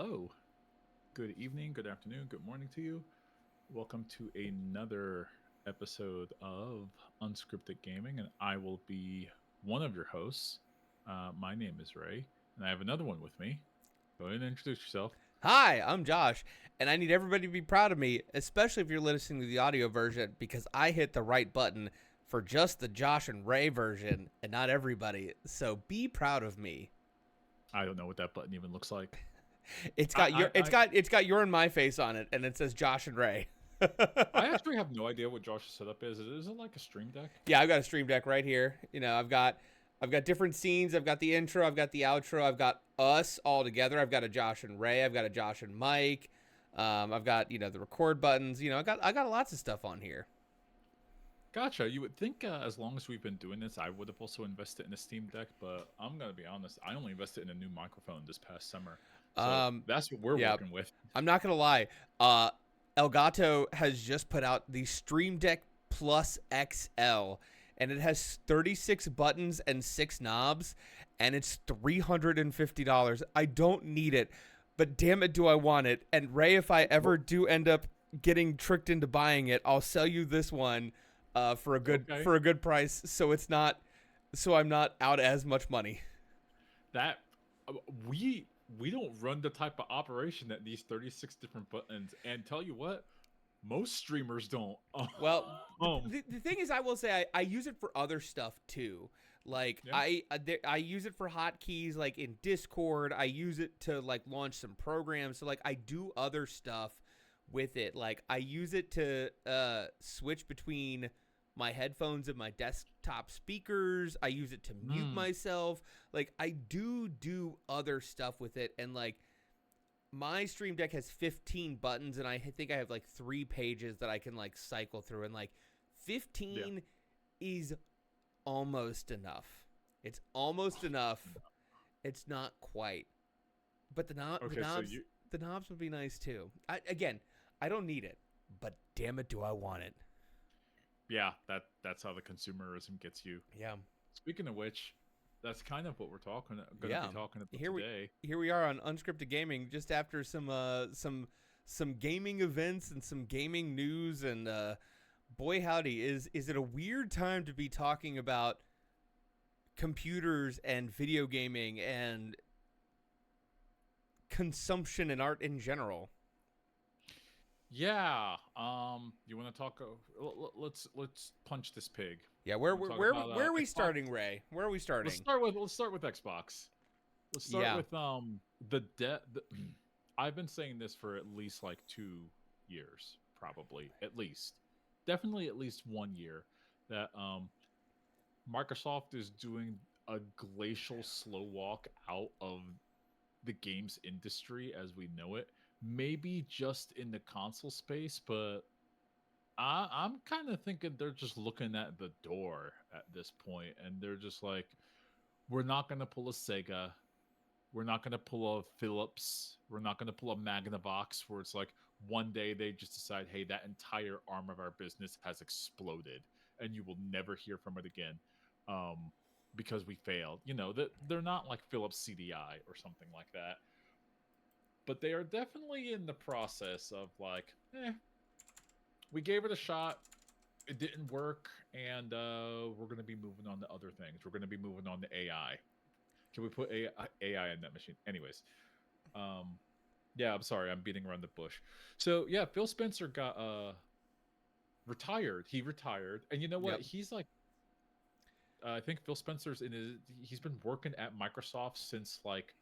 Hello. Good evening, good afternoon, good morning to you. Welcome to another episode of Unscripted Gaming, and I will be one of your hosts. My name is Ray, and I have another one with me. Go ahead and introduce yourself. Hi, I'm Josh, and I need everybody to be proud of me, especially if you're listening to the audio version, because I hit the right button for just the Josh and Ray version and not everybody. So be proud of me. I don't know what that button even looks like. It's got I your I, I, it's got your and my face on it, and it says Josh and Ray. I actually have no idea what Josh's setup is. Is it like a stream deck? Yeah, I've got a stream deck right here. I've got different scenes. I've got the intro. I've got the outro. I've got us all together. I've got a Josh and Ray. I've got a Josh and Mike. I've got the record buttons. I got lots of stuff on here. Gotcha. You would think as long as we've been doing this, I would have also invested in a Steam Deck, but I'm gonna be honest. I only invested in a new microphone this past summer, so Um, that's what we're yeah, working with. I'm not gonna lie. Elgato has just put out the Stream Deck Plus XL, and it has 36 buttons and 6 knobs, and it's $350. I don't need it, but damn it, do I want it? And Ray, if I ever Well, do end up getting tricked into buying it, I'll sell you this one for a good okay, for a good price. So I'm not out as much money. that uh, we don't run the type of operation that needs 36 different buttons. And tell you what, most streamers don't. Well, Um, the thing is, I will say I use it for other stuff too. Like yeah. I use it for hotkeys, like in Discord. I use it to like launch some programs. So like I do other stuff with it. Like I use it to switch between my headphones and my desktop speakers. I use it to mute Hmm. myself. Like I do other stuff with it, and like my stream deck has 15 buttons, and I think I have like 3 pages that I can like cycle through, and like Yeah. 15 is almost enough. It's almost enough. It's not quite, but Okay. So you. the knobs would be nice too. Again, I don't need it, but damn it, do I want it? Yeah. That's how the consumerism gets you. Yeah. Speaking of which, that's kind of what we're going to be Yeah. talking about Here we today. here we are on Unscripted Gaming, just after some gaming events and some gaming news, and boy howdy, is it a weird time to be talking about computers and video gaming and consumption and art in general. Yeah. You want to talk? Let's punch this pig. Yeah, You want to talk about where are we Xbox? starting, Ray? Where are we starting? Let's start with Xbox. Let's start Yeah. with the debt. I've been saying this for at least like 2 years, probably at least, definitely at least 1 year, that Microsoft is doing a glacial slow walk out of the games industry as we know it. Maybe just in the console space, but I'm kind of thinking they're just looking at the door at this point, and they're just like, we're not gonna pull a Sega, we're not gonna pull a Philips, we're not gonna pull a Magnavox, where it's like one day they just decide, hey, that entire arm of our business has exploded, and you will never hear from it again, um, because we failed. You know that they're not like Philips CDI or something like that, but they are definitely in the process of like, we gave it a shot, it didn't work, and we're going to be moving on to other things. We're going to be moving on to AI. Can we put AI in that machine? Anyways, um, yeah, I'm sorry, I'm beating around the bush. So yeah, Phil Spencer got retired. He retired, and you know what? Yep. He's like, I think Phil Spencer's in his. He's been working at Microsoft since like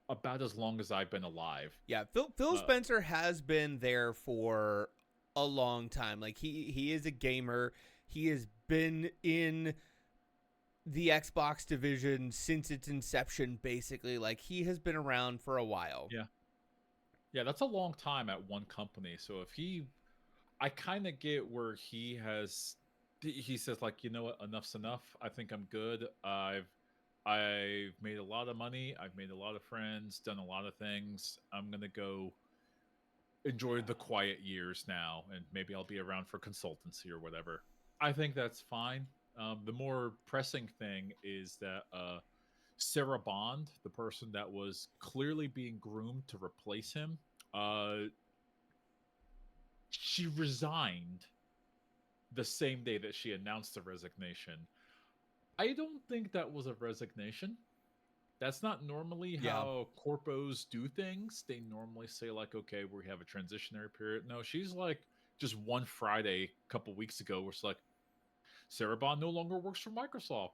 about as long as I've been alive. Yeah, Phil Uh, Spencer has been there for a long time. Like he is a gamer. He has been in the Xbox division since its inception, basically. Like he has been around for a while. yeah, yeah, that's a long time at one company. So if he, I kind of get where he has. He says like, you know what, enough's enough. I think I'm good. I've made a lot of money. I've made a lot of friends. Done a lot of things. I'm gonna go enjoy the quiet years now, and maybe I'll be around for consultancy or whatever. I think that's fine. The more pressing thing is that Sarah Bond, the person that was clearly being groomed to replace him, uh, she resigned the same day that she announced the resignation. I don't think that was a resignation. That's not normally Yeah. how corpos do things. They normally say like, okay, we have a transitionary period. No, she's like just one Friday a couple weeks ago, where it's like Sarah Bond no longer works for Microsoft.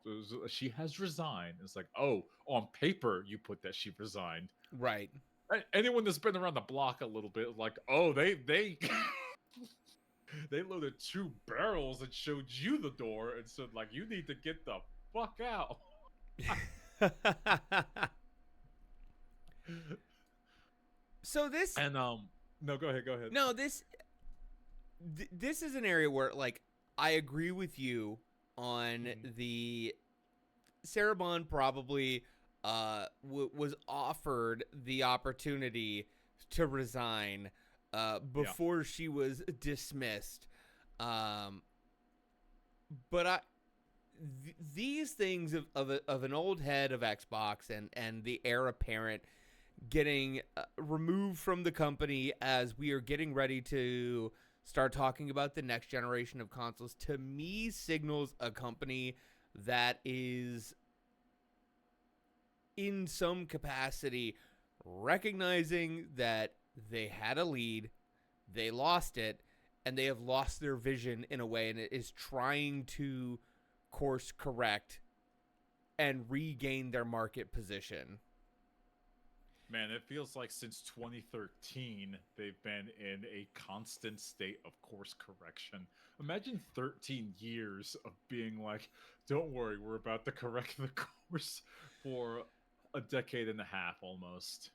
She has resigned. It's like, oh, on paper you put that she resigned. Right. Anyone that's been around the block a little bit, like, oh, they they loaded 2 barrels and showed you the door and said like, you need to get the fuck out. So this And no, go ahead. no this is an area where like I agree with you on the Sarah Bond probably was offered the opportunity to resign before she was dismissed. But these things of an old head of Xbox and the heir apparent getting removed from the company as we are getting ready to start talking about the next generation of consoles, to me signals a company that is in some capacity recognizing that they had a lead, they lost it, and they have lost their vision in a way, and it is trying to course correct and regain their market position. Man, it feels like since 2013 they've been in a constant state of course correction. Imagine 13 years of being like, don't worry, we're about to correct the course for a decade and a half almost.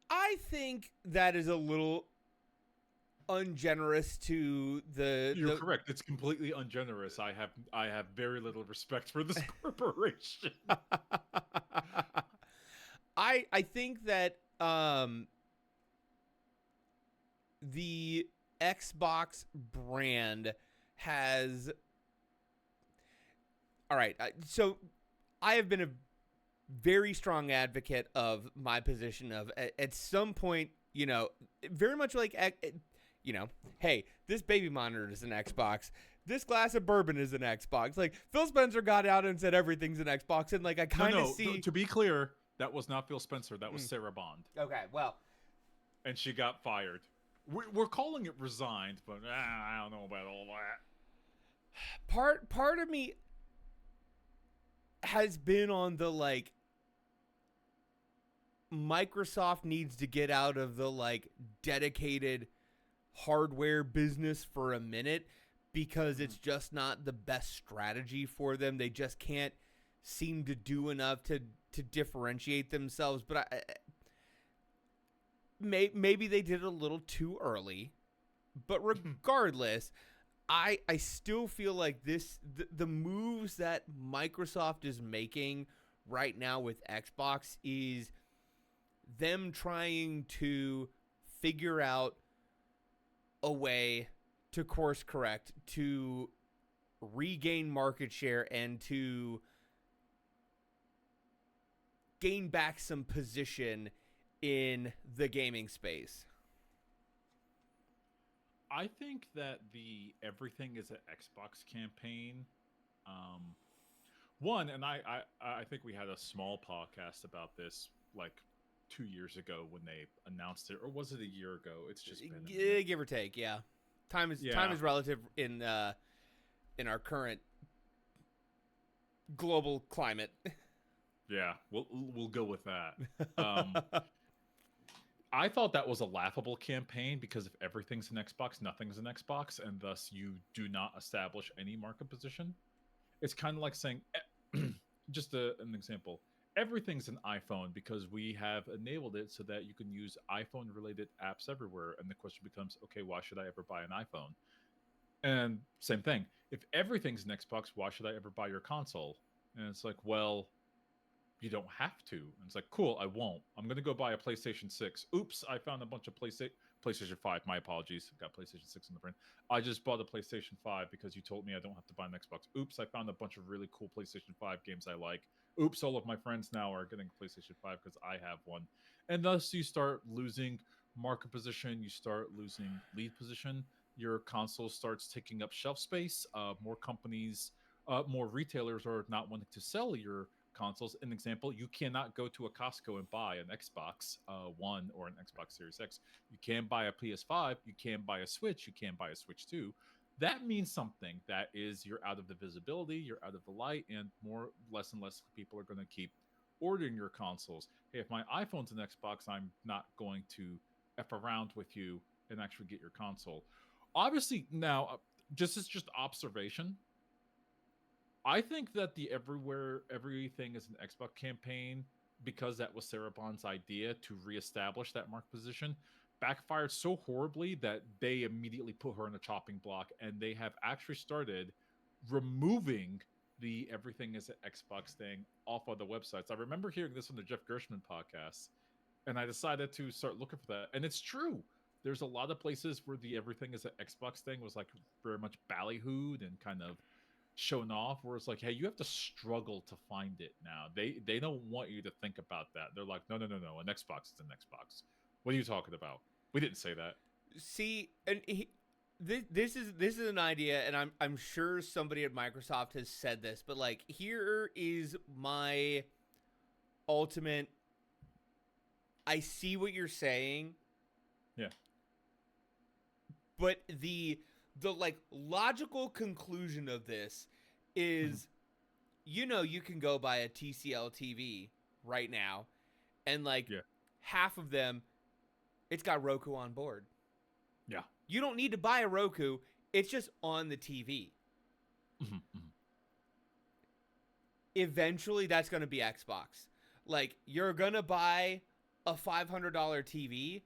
I think that is a little ungenerous to You're correct. It's completely ungenerous. I have very little respect for this corporation. I think that the Xbox brand has. All right, so I have been a very strong advocate of my position of at some point, you know, very much like, you know, hey, this baby monitor is an Xbox. This glass of bourbon is an Xbox. Like, Phil Spencer got out and said everything's an Xbox, and like I kind of see. To be clear, that was not Phil Spencer. That was Sarah Bond. Okay, well, and she got fired. We're calling it resigned, but I don't know about all that. Part of me has been on the like, Microsoft needs to get out of the like dedicated hardware business for a minute, because it's just not the best strategy for them. They just can't seem to do enough to differentiate themselves. But maybe they did it a little too early. But regardless, I still feel like the moves that Microsoft is making right now with Xbox is them trying to figure out a way to course correct, to regain market share, and to gain back some position in the gaming space. I think that the Everything is an Xbox campaign, one, and I think we had a small podcast about this like 2 years ago when they announced it, or was it a year ago? It's just been give or take, yeah. Time is relative in our current global climate. Yeah, we'll go with that. I thought that was a laughable campaign, because if everything's an Xbox, nothing's an Xbox, and thus you do not establish any market position. It's kind of like saying, just an example, everything's an iPhone because we have enabled it so that you can use iPhone-related apps everywhere. And the question becomes, okay, why should I ever buy an iPhone? And same thing, if everything's an Xbox, why should I ever buy your console? And it's like, well, you don't have to. And it's like, cool, I won't. I'm going to go buy a PlayStation 6. Oops, I found a bunch of PlayStation 5. My apologies. Got PlayStation 6 in the brain. I just bought a PlayStation 5 because you told me I don't have to buy an Xbox. Oops, I found a bunch of really cool PlayStation 5 games I like. oops, all of my friends now are getting PlayStation 5 because I have one. And thus you start losing market position, you start losing lead position, your console starts taking up shelf space. More companies, more retailers are not wanting to sell your consoles. An example, you cannot go to a Costco and buy an Xbox One or an Xbox Series X. You can buy a PS5, you can buy a Switch, you can buy a Switch 2. That means something. That is, you're out of the visibility, you're out of the light, and less and less people are going to keep ordering your consoles. Hey, if my iPhone's an Xbox, I'm not going to f around with you and actually get your console. Obviously, now just as just observation, I think that the everywhere everything is an Xbox campaign, because that was Sarah Bond's idea to reestablish that mark position, backfired so horribly that they immediately put her in a chopping block, and they have actually started removing the everything is an Xbox thing off of the websites. I remember hearing this on the Jeff Gershman podcast, and I decided to start looking for that. And it's true. There's a lot of places where the everything is an Xbox thing was like very much ballyhooed and kind of shown off, where it's like, hey, you have to struggle to find it now. They don't want you to think about that. They're like, no, no, no, no, an Xbox is an Xbox. What are you talking about? We didn't say that. See, and this is an idea, and I'm sure somebody at Microsoft has said this, but like, here is my ultimate. I see what you're saying. Yeah. But the like logical conclusion of this is, you can go buy a TCL TV right now, and like half of them, it's got Roku on board. Yeah. You don't need to buy a Roku. It's just on the TV. Eventually, that's going to be Xbox. Like, you're going to buy a $500 TV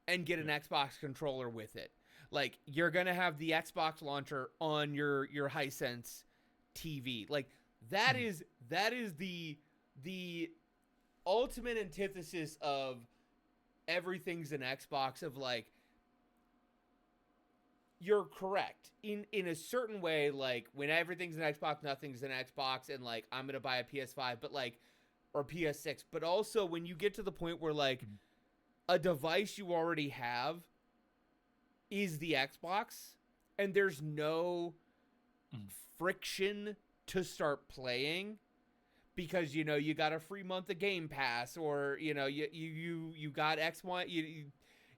and get an Xbox controller with it. Like, you're going to have the Xbox launcher on your Hisense TV. Like, that is the ultimate antithesis of everything's an Xbox, of like, you're correct in a certain way. Like, when everything's an Xbox, nothing's an Xbox, and like, I'm gonna buy a PS5, but like, or PS6. But also, when you get to the point where like a device you already have is the Xbox, and there's no friction to start playing, because you got a free month of Game Pass, or you got X1,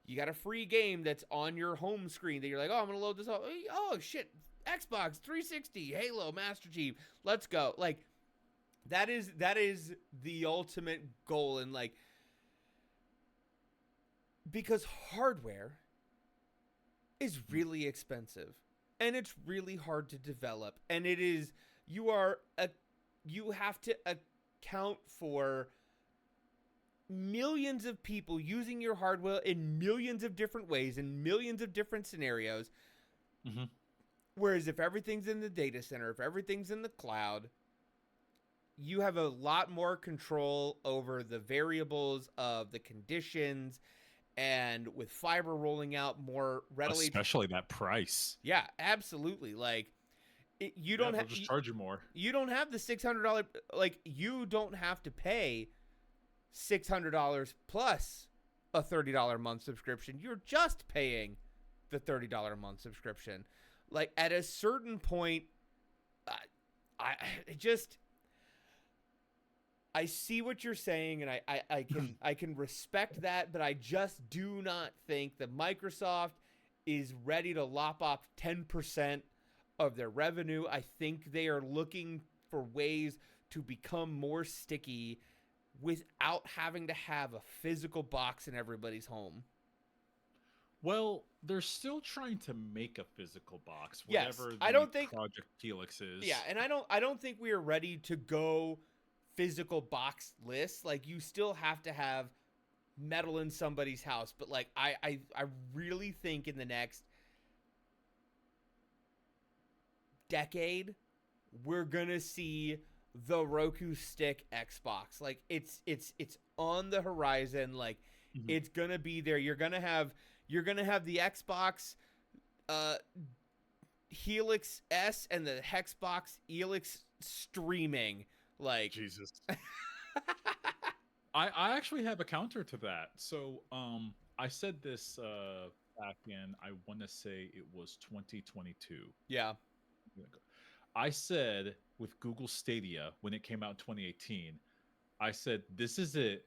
you got a free game that's on your home screen that you're like, oh, I'm gonna load this up. Oh shit, Xbox 360, Halo, Master Chief, let's go. Like, that is the ultimate goal, and like, because hardware is really expensive, and it's really hard to develop, and you have to account for millions of people using your hardware in millions of different ways, in millions of different scenarios. Whereas if everything's in the data center, if everything's in the cloud, you have a lot more control over the variables of the conditions, and with fiber rolling out more readily, especially that price. Yeah, absolutely. Like, you don't have, just charge you more. You don't have the $600, like, you don't have to pay $600 plus a $30 month subscription. You're just paying the $30 month subscription. Like, at a certain point, I see what you're saying, and I can respect that, but I just do not think that Microsoft is ready to lop off 10% of their revenue. I think they are looking for ways to become more sticky without having to have a physical box in everybody's home. Well, they're still trying to make a physical box, whatever I don't think Project Helix is. Yeah, and I don't think we are ready to go physical box lists. Like, you still have to have metal in somebody's house, but like, I really think in the next decade we're gonna see the Roku Stick Xbox. Like, it's on the horizon. Like, it's gonna be there. You're gonna have the Xbox Helix S and the Xbox Helix streaming. Like, Jesus. I actually have a counter to that. So I said this back in, I want to say it was 2022. yeah, I said with Google Stadia when it came out in 2018, I said this is it.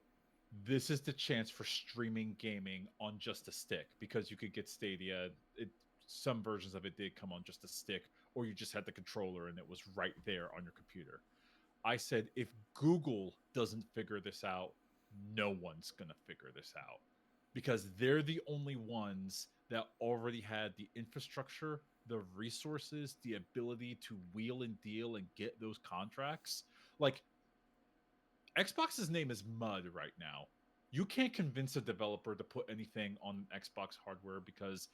This is the chance for streaming gaming on just a stick, because you could get Stadia. Some versions of it did come on just a stick, or you just had the controller and it was right there on your computer. I said, if Google doesn't figure this out, no one's going to figure this out, because they're the only ones that already had the infrastructure, the resources, the ability to wheel and deal and get those contracts. Like, Xbox's name is mud right now. You can't convince a developer to put anything on Xbox hardware, because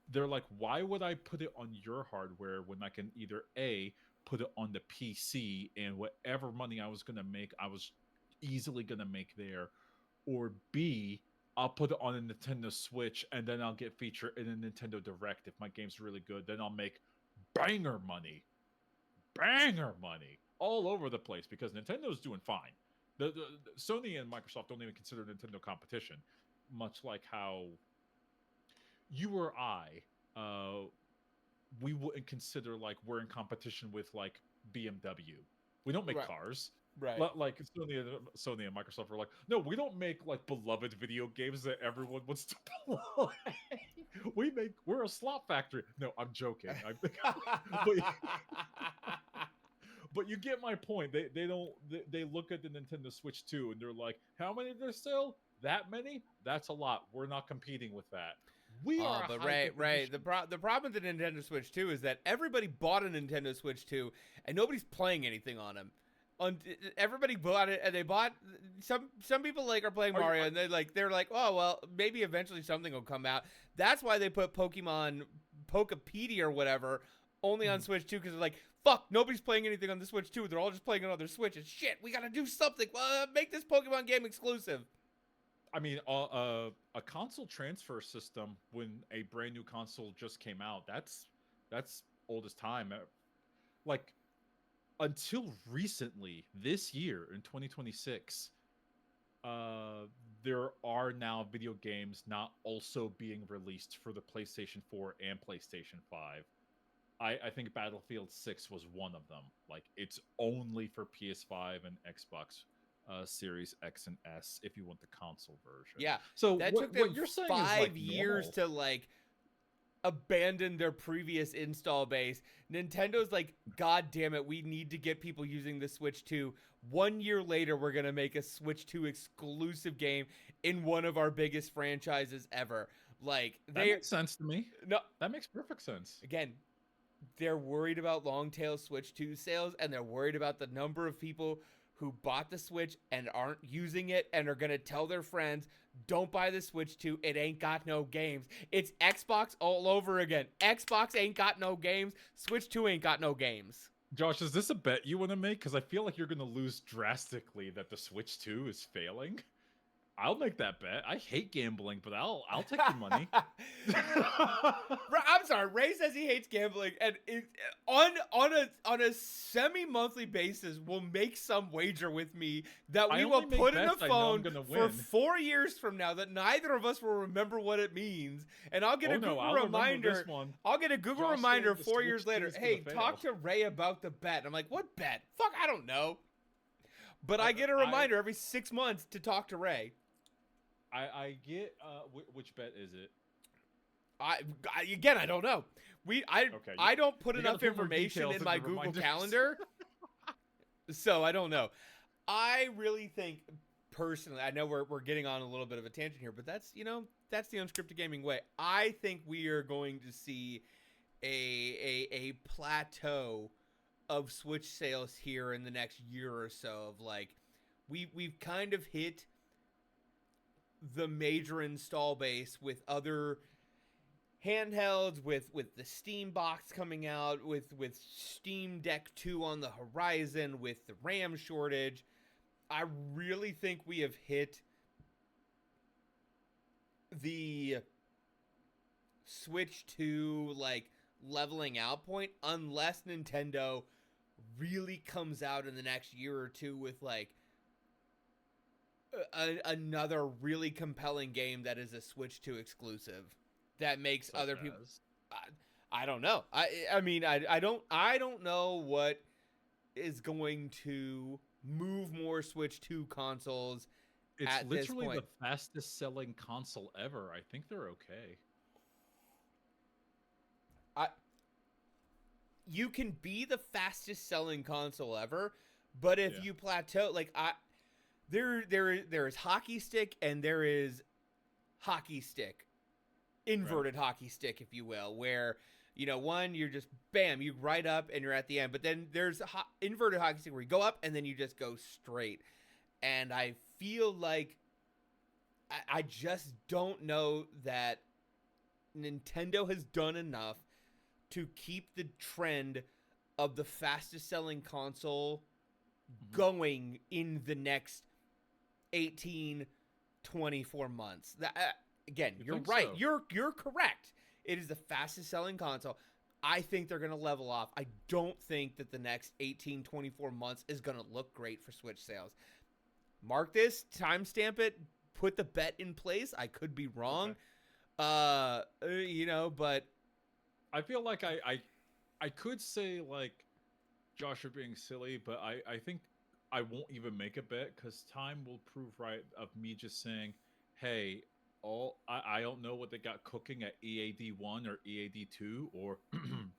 they're like, why would I put it on your hardware when I can either A, put it on the PC, and whatever money I was going to make, I was easily going to make there, or B, I'll put it on a Nintendo Switch and then I'll get featured in a Nintendo Direct. If my game's really good, then I'll make banger money all over the place, because Nintendo's doing fine. The Sony and Microsoft don't even consider Nintendo competition, much like how you or I, we wouldn't consider like we're in competition with like BMW. We don't make Right. cars. right. Like Sony and Microsoft are like, no, we don't make like beloved video games that everyone wants to play. We're a slot factory. No, I'm joking. But, but you get my point. They look at the Nintendo Switch 2 and they're like, how many there sell? That many? That's a lot. We're not competing with that. We are a But high right. The problem with the Nintendo Switch 2 is that everybody bought a Nintendo Switch 2 and nobody's playing anything on them. Everybody bought it, and they bought some people like are playing Mario, and they're like, oh well, maybe eventually something will come out. That's why they put Pokemon Pokepedia or whatever only on Switch 2, because they're like, fuck, nobody's playing anything on the Switch 2. They're all just playing on other Switches. Shit, we gotta do something. Make this Pokemon game exclusive. I mean, a console transfer system when a brand new console just came out, that's old as time. Like, until recently, this year in 2026, there are now video games not also being released for the PlayStation 4 and PlayStation 5. I think Battlefield 6 was one of them. Like, it's only for PS5 and Xbox Series X and S if you want the console version. Yeah. So that what took them you're saying 5 is like years normal. to like abandon their previous install base. Nintendo's like, God damn it, we need to get people using the Switch 2. 1 year later, we're going to make a Switch 2 exclusive game in one of our biggest franchises ever. Like, That makes sense to me. No, that makes perfect sense. Again, they're worried about long tail Switch 2 sales, and they're worried about the number of people who bought the Switch and aren't using it and are going to tell their friends, don't buy the Switch 2, it ain't got no games. It's Xbox all over again. Xbox ain't got no games. Switch 2 ain't got no games. Josh, is this a bet you want to make? Because I feel like you're going to lose drastically that the Switch 2 is failing. I'll make that bet. I hate gambling, but I'll take your money. I'm sorry. Ray says he hates gambling, and on a semi-monthly basis, will make some wager with me that we will put in a phone for 4 years from now that neither of us will remember what it means, and I'll get a Google reminder. I'll get a Google reminder 4 years later. Hey, talk to Ray about the bet. I'm like, what bet? Fuck, I don't know. But I get a reminder every 6 months to talk to Ray. I get which bet is it? I don't know. I don't put enough information in my Google Calendar, so I don't know. I really think personally, I know we're getting on a little bit of a tangent here, but that's the unscripted gaming way. I think we are going to see a plateau of Switch sales here in the next year or so. Of like, we've kind of hit the major install base with other handhelds, with the Steam box coming out, with Steam Deck 2 on the horizon, with the RAM shortage. I really think we have hit the Switch 2 like leveling out point, unless Nintendo really comes out in the next year or two with like another really compelling game that is a Switch 2 exclusive that makes Such other people. as I don't know. I mean I don't know what is going to move more Switch 2 consoles it's at this literally the point. fastest selling console ever. I think they're okay. I You can be the fastest selling console ever, but if Yeah. you plateau, like there is hockey stick and there is hockey stick, Right. inverted hockey stick, if you will, where one you're just bam, you right up and you're at the end, but then there's inverted hockey stick where you go up and then you just go straight. And I feel like I just don't know that Nintendo has done enough to keep the trend of the fastest selling console Mhm. going in the next 18 24 months. Again, You you're think right. so? You're correct. It is the fastest selling console. I think they're going to level off. I don't think that the next 18 24 months is going to look great for Switch sales. Mark this, timestamp it, put the bet in place. I could be wrong. Okay. But I feel like I could say like Josh are being silly, but I think I won't even make a bet because time will prove right of me just saying, hey, I don't know what they got cooking at EAD1 or EAD2 or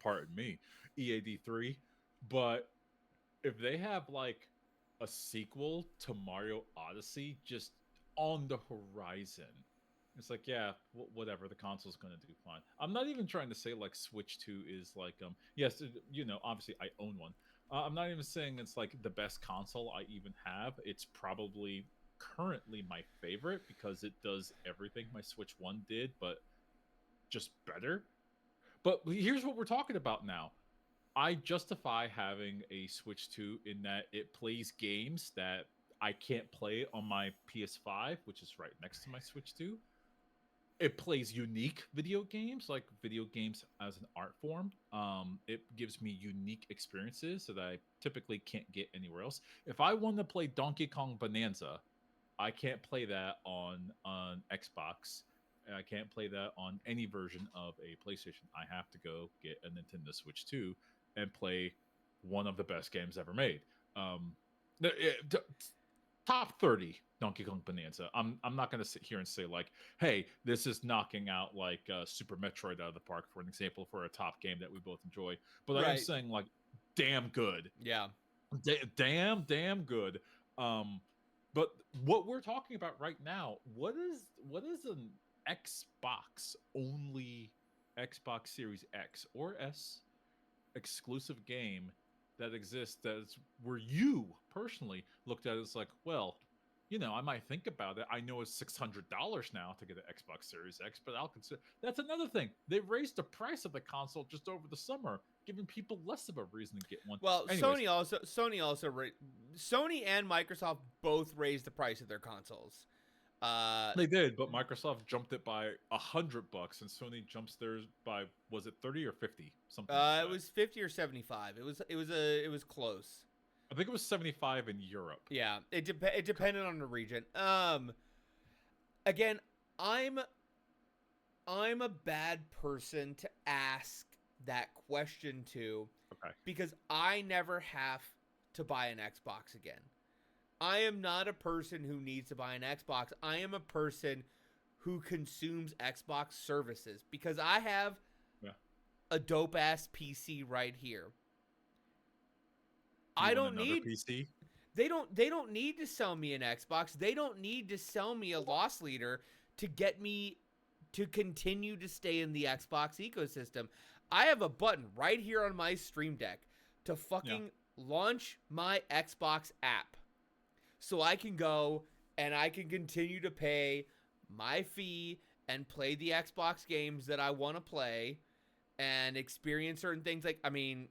pardon me, EAD3, but if they have like a sequel to Mario Odyssey just on the horizon, it's like, yeah, whatever. The console's gonna do fine. I'm not even trying to say like Switch 2 is like, yes, obviously I own one. I'm not even saying it's like the best console I even have. It's probably currently my favorite because it does everything my Switch 1 did, but just better. But here's what we're talking about now. I justify having a Switch 2 in that it plays games that I can't play on my PS5, which is right next to my Switch 2. It plays unique video games, like video games as an art form. It gives me unique experiences that I typically can't get anywhere else. If I want to play Donkey Kong Bonanza, I can't play that on Xbox. And I can't play that on any version of a PlayStation. I have to go get a Nintendo Switch 2 and play one of the best games ever made. Um, top 30 Donkey Kong Bonanza. I'm not going to sit here and say like, hey, this is knocking out like Super Metroid out of the park for an example for a top game that we both enjoy. But I am right, saying like, damn good, yeah. damn good. Um, but what we're talking about right now, what is an Xbox only Xbox Series X or S exclusive game that exists that's where you personally looked at it as like, well, I might think about it. I know it's $600 now to get an Xbox Series X, but I'll consider that's another thing. They raised the price of the console just over the summer, giving people less of a reason to get one. Well, Anyways, Sony and Microsoft both raised the price of their consoles. Uh, they did, but Microsoft jumped it by $100, and Sony jumps theirs by was it 30 or 50, something like it that. was 50 or 75. It was close. I think it was 75 in Europe. Yeah, it depended on the region. Again, I'm I'm a bad person to ask that question to Okay. because I never have to buy an Xbox again. I am not a person who needs to buy an Xbox. I am a person who consumes Xbox services because I have Yeah. a dope ass PC right here. Do you I want don't another need PC? they don't need to sell me an Xbox. They don't need to sell me a loss leader to get me to continue to stay in the Xbox ecosystem. I have a button right here on my Stream Deck to Yeah. fucking launch my Xbox app. So I can go and I can continue to pay my fee and play the Xbox games that I want to play and experience certain things. Like, I mean,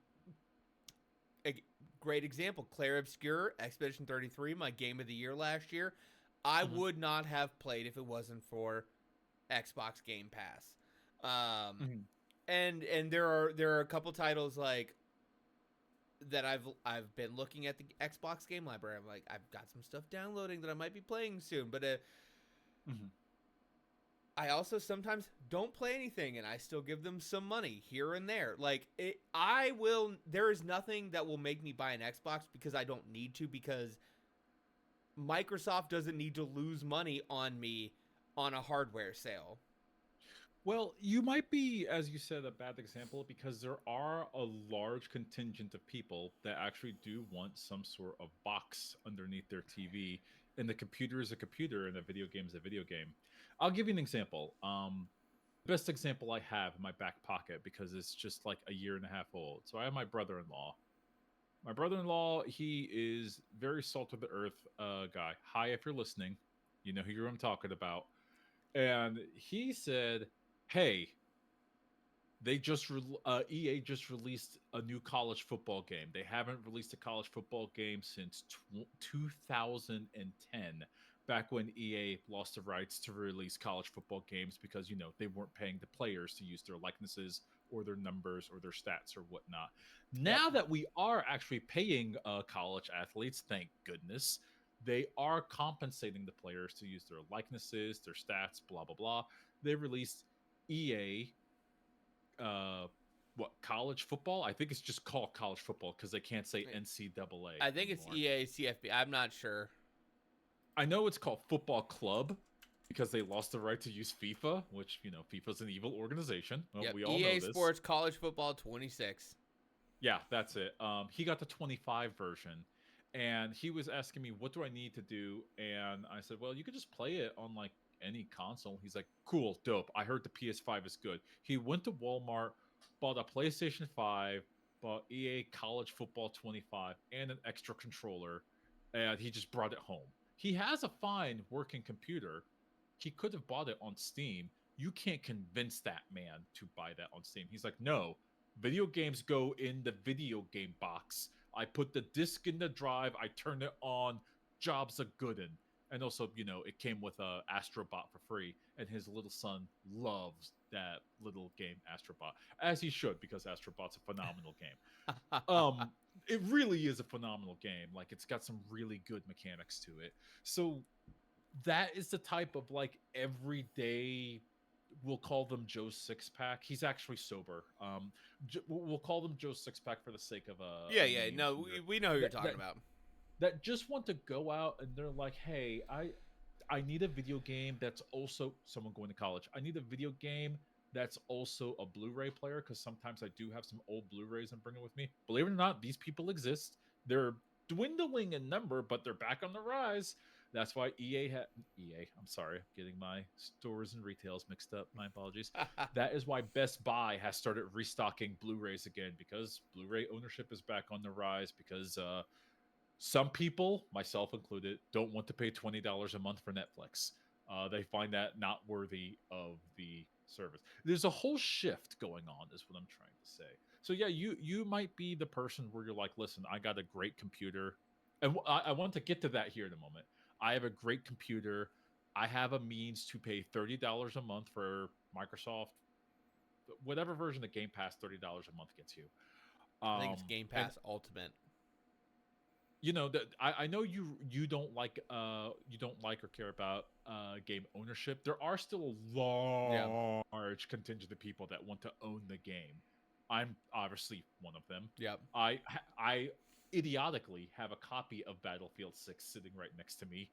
a great example, Claire Obscure, Expedition 33, my game of the year last year. I Mhm. would not have played if it wasn't for Xbox Game Pass. Um, Mhm. and there are a couple titles like that I've been looking at the Xbox game library. I'm like, I've got some stuff downloading that I might be playing soon, but I also sometimes don't play anything, and I still give them some money here and there. Like I will. There is nothing that will make me buy an Xbox because I don't need to, because Microsoft doesn't need to lose money on me on a hardware sale. Well, you might be, as you said, a bad example because there are a large contingent of people that actually do want some sort of box underneath their TV, and the computer is a computer and the video game is a video game. I'll give you an example. Best example I have in my back pocket because it's just like a year and a half old. So I have my brother-in-law. My brother-in-law, he is very salt of the earth guy. Hi, if you're listening, you know who I'm talking about. And he said, "Hey, EA just released a new college football game. They haven't released a college football game since 2010, back when EA lost the rights to release college football games because they weren't paying the players to use their likenesses or their numbers or their stats or whatnot. Yep. Now that we are actually paying college athletes, thank goodness, they are compensating the players to use their likenesses, their stats, blah blah blah. They released EA what, college football? I think it's just called college football because they can't say NCAA I think it's anymore. EA CFB. I'm not sure. I know it's called Football Club because they lost the right to use FIFA, which FIFA's an evil organization. Well, Yep. we all EA know this. Sports College Football 26. Yeah, that's it. He got the 25 version, and he was asking me, "What do I need to do?" And I said, "Well, you could just play it on like any console." He's like, "Cool, dope. I heard the PS5 is good." He went to Walmart, bought a PlayStation 5, bought EA College Football 25, and an extra controller, and he just brought it home. He has a fine working computer. He could have bought it on Steam. You can't convince that man to buy that on Steam. He's like, "No, video games go in the video game box. I put the disc in the drive. I turn it on. Job's a goodin'." And also, it came with a Astrobot for free, and his little son loves that little game Astrobot, as he should, because Astrobot's a phenomenal game. It really is a phenomenal game. Like, it's got some really good mechanics to it. So that is the type of like everyday, we'll call them Joe Six Pack. He's actually sober. We'll call them Joe Six Pack for the sake of Yeah, a yeah. name No, here. we know who you're That, talking that about. that just want to go out and they're like, "Hey, I need a video game that's also someone going to college. I need a video game that's also a Blu-ray player because sometimes I do have some old Blu-rays I'm bringing with me." Believe it or not, these people exist. They're dwindling in number, but they're back on the rise. That's why EA. I'm sorry, I'm getting my stores and retails mixed up. My apologies. That is why Best Buy has started restocking Blu-rays again because Blu-ray ownership is back on the rise because some people, myself included, don't want to pay $20 a month for Netflix. They find that not worthy of the service. There's a whole shift going on, is what I'm trying to say. So yeah, you might be the person where you're like, "Listen, I got a great computer," and I want to get to that here in a moment. I have a great computer. I have a means to pay $30 a month for Microsoft, whatever version of Game Pass. $30 a month gets you. I think it's Game And Pass Ultimate. that I know you don't like or care about game ownership. There are still a Yeah. large contingent of people that want to own the game. I'm obviously one of them. Yep. I idiotically have a copy of Battlefield 6 sitting right next to me,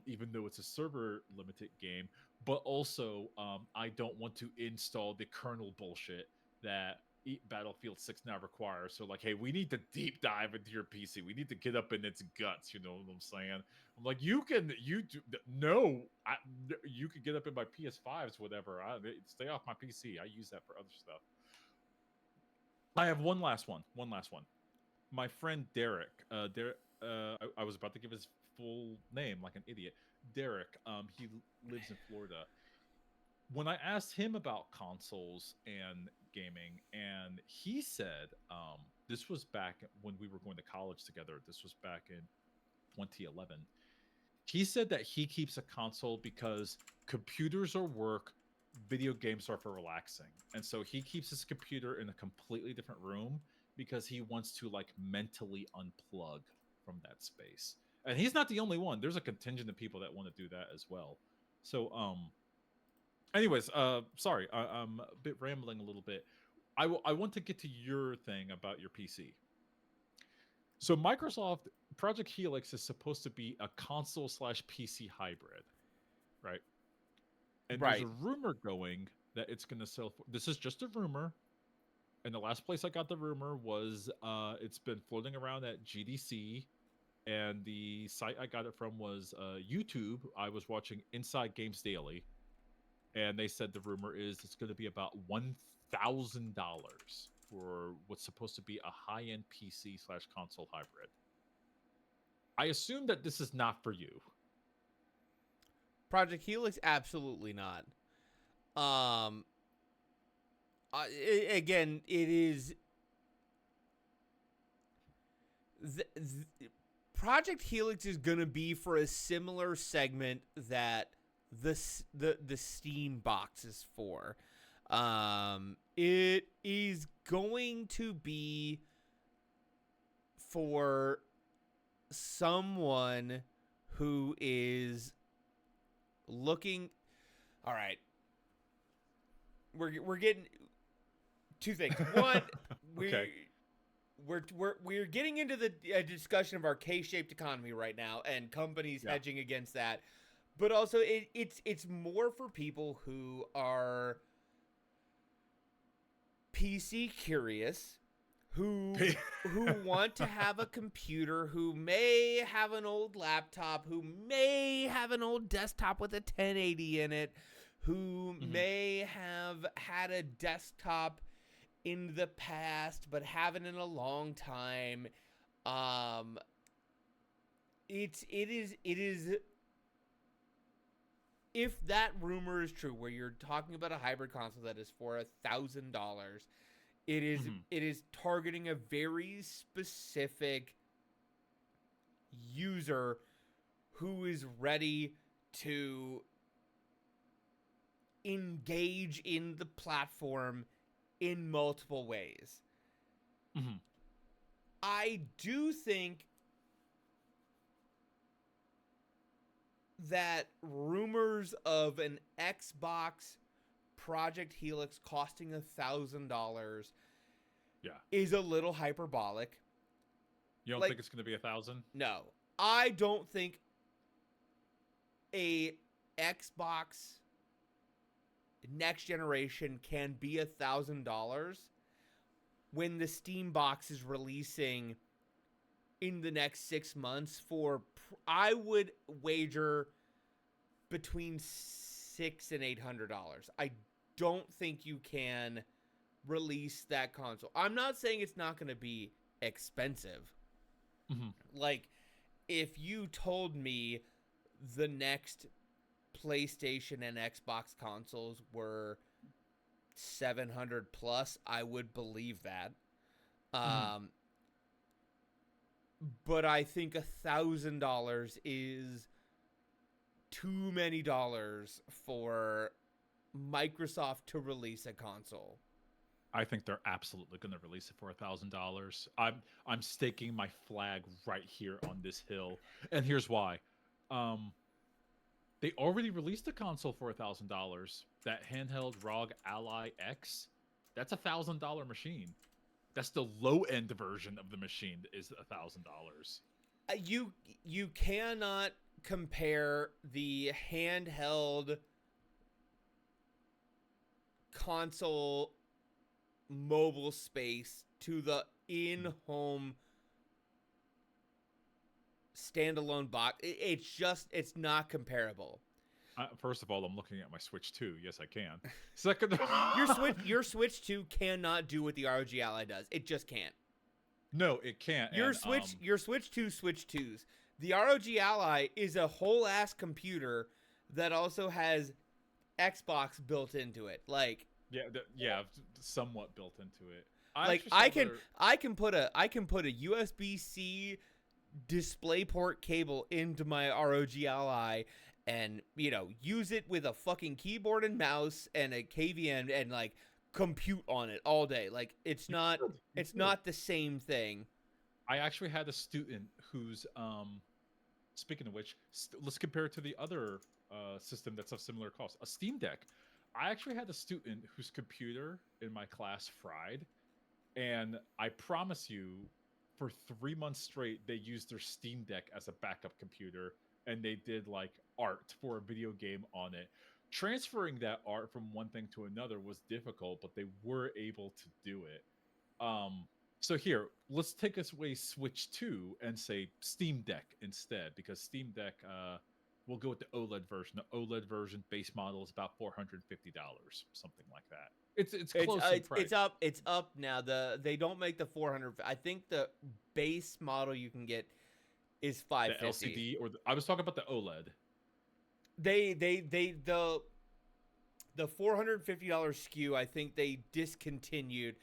even though it's a server limited game. But also, I don't want to install the kernel bullshit that Battlefield 6 now requires. So, like, hey, we need to deep dive into your PC. We need to get up in its guts. You know what I'm saying? I'm like, you can get up in my PS5s, whatever. Stay off my PC. I use that for other stuff. I have one last one. My friend Derek. I was about to give his full name like an idiot. Derek. He lives in Florida. When I asked him about consoles and gaming, and he said, this was back when we were going to college together. This was back in 2011. He said that he keeps a console because computers are work, video games are for relaxing. And so he keeps his computer in a completely different room because he wants to like mentally unplug from that space. And he's not the only one. There's a contingent of people that want to do that as well. So anyways, sorry, I'm a bit rambling a little bit. I want to get to your thing about your PC. So Microsoft Project Helix is supposed to be a console slash PC hybrid, right? And there's Right. a rumor going that it's going to sell. This is just a rumor, and the last place I got the rumor was it's been floating around at GDC, and the site I got it from was YouTube. I was watching Inside Games Daily, and they said the rumor is it's going to be about $1,000 for what's supposed to be a high-end PC slash console hybrid. I assume that this is not for you. Project Helix, absolutely not. Again, it is Project Helix is gonna be for a similar segment that the Steam box is for. It is going to be for someone who is looking. All right, we're getting two things. One, Okay. we're getting into the discussion of our K-shaped economy right now and companies hedging against that, but also it's more for people who are PC curious, who want to have a computer, who may have an old laptop, who may have an old desktop with a 1080 in it, who may have had a desktop in the past but haven't in a long time. It is if that rumor is true, where you're talking about a hybrid console that is for $1,000, it is targeting a very specific user who is ready to engage in the platform in multiple ways. I do think that rumors of an Xbox Project Helix costing $1,000 is a little hyperbolic. You don't think it's going to be 1,000? No. I don't think a Xbox next generation can be $1,000 when the Steam box is releasing in the next 6 months for, I would wager, between $600 and $800. I don't think you can release that console. I'm not saying it's not going to be expensive. Like, if you told me the next PlayStation and Xbox consoles were 700 plus, I would believe that. But I think $1,000 is too many dollars for Microsoft to release a console. I think they're absolutely going to release it for $1,000. I'm staking my flag right here on this hill, and here's why. They already released a console for $1,000. That handheld ROG Ally X, that's $1,000 machine. That's the low end version of the machine is $1,000. You cannot compare the handheld console mobile space to the in-home standalone box. It's not comparable. First of all, I'm looking at my Switch 2. Yes, I can. Second, your Switch 2 cannot do what the ROG Ally does. It just can't. No, it can't. Your Switch 2 Switch 2s. The ROG Ally is a whole ass computer that also has Xbox built into it. Like, somewhat built into it. I can put a USB-C DisplayPort cable into my ROG Ally and, use it with a fucking keyboard and mouse and a KVM and, like, compute on it all day. Like it's You not could, you it's could. not the same thing. I actually had a student who's speaking of which, let's compare it to the other system that's of similar cost, a Steam Deck. I actually had a student whose computer in my class fried, and I promise you, for 3 months straight, they used their Steam Deck as a backup computer, and they did like art for a video game on it. Transferring that art from one thing to another was difficult, but they were able to do it. Um, so here, let's take us away Switch 2 and say Steam Deck instead, because Steam Deck, we'll go with the OLED version. The OLED version base model is about $450, something like that. It's close in price. It's up now. They don't make the 400. I think the base model you can get is The 550. LCD I was talking about the OLED. The $450 SKU, I think they discontinued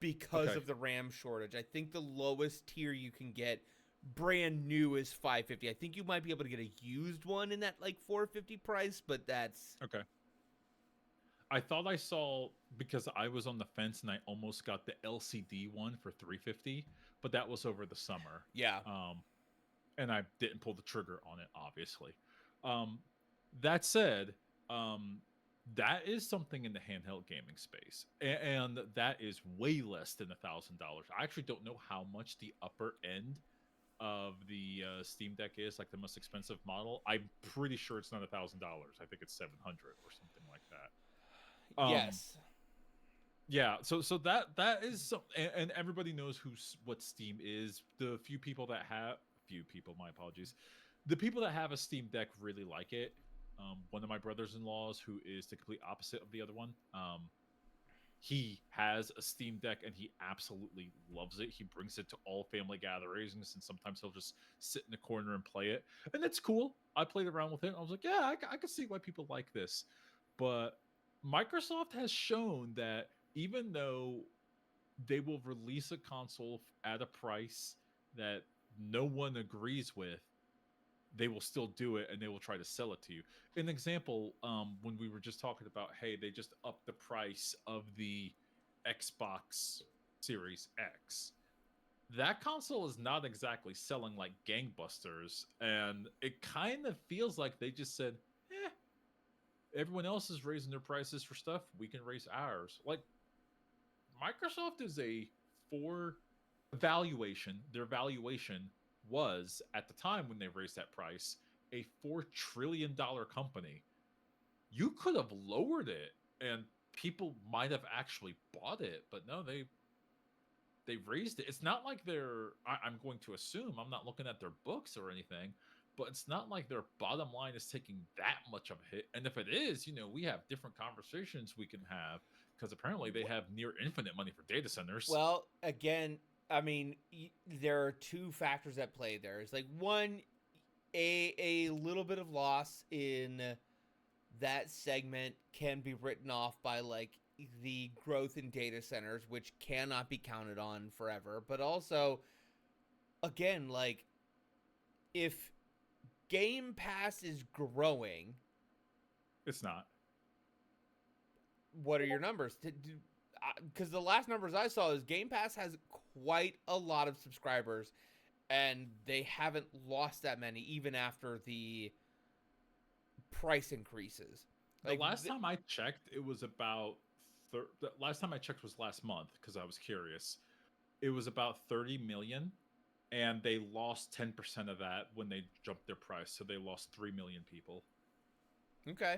because Okay. of the RAM shortage. I think the lowest tier you can get brand new is 550. I think you might be able to get a used one in that like 450 price, but that's Okay. I thought I saw, because I was on the fence and I almost got the LCD one for 350, but that was over the summer. yeah. And I didn't pull the trigger on it, obviously. Um, that said, that is something in the handheld gaming space, and that is way less than $1,000. I actually don't know how much the upper end of the Steam Deck is, like the most expensive model. I'm pretty sure it's not $1,000. I think it's 700 or something like that. Yes. Yeah, so that is some, and everybody knows what Steam is. The few people, my apologies, the people that have a Steam Deck really like it. One of my brothers-in-laws, who is the complete opposite of the other one, he has a Steam Deck and he absolutely loves it. He brings it to all family gatherings, and sometimes he'll just sit in the corner and play it, and it's cool. I played around with it. I was like, yeah, I can see why people like this, but Microsoft has shown that even though they will release a console at a price that no one agrees with, they will still do it and they will try to sell it to you. An example, when we were just talking about, hey, they just upped the price of the Xbox Series X. That console is not exactly selling like gangbusters, and it kind of feels like they just said, eh, everyone else is raising their prices for stuff, we can raise ours. Like, Microsoft is their valuation was, at the time when they raised that price, a $4 trillion company. You could have lowered it and people might have actually bought it, but no, they raised it. It's not like I'm going to assume, I'm not looking at their books or anything, but it's not like their bottom line is taking that much of a hit. And if it is, we have different conversations we can have, because apparently they have near infinite money for data centers. Well, again, I mean, there are two factors at play there. It's like one, a little bit of loss in that segment can be written off by like the growth in data centers, which cannot be counted on forever. But also, again, like if Game Pass is growing, It's not. what are your numbers? Because the last numbers I saw is Game Pass has quite a lot of subscribers, and they haven't lost that many even after the price increases. The last time I checked, it was about the last time I checked was last month, because I was curious. It was about 30 million, and they lost 10% of that when they jumped their price, so they lost 3 million people. Okay.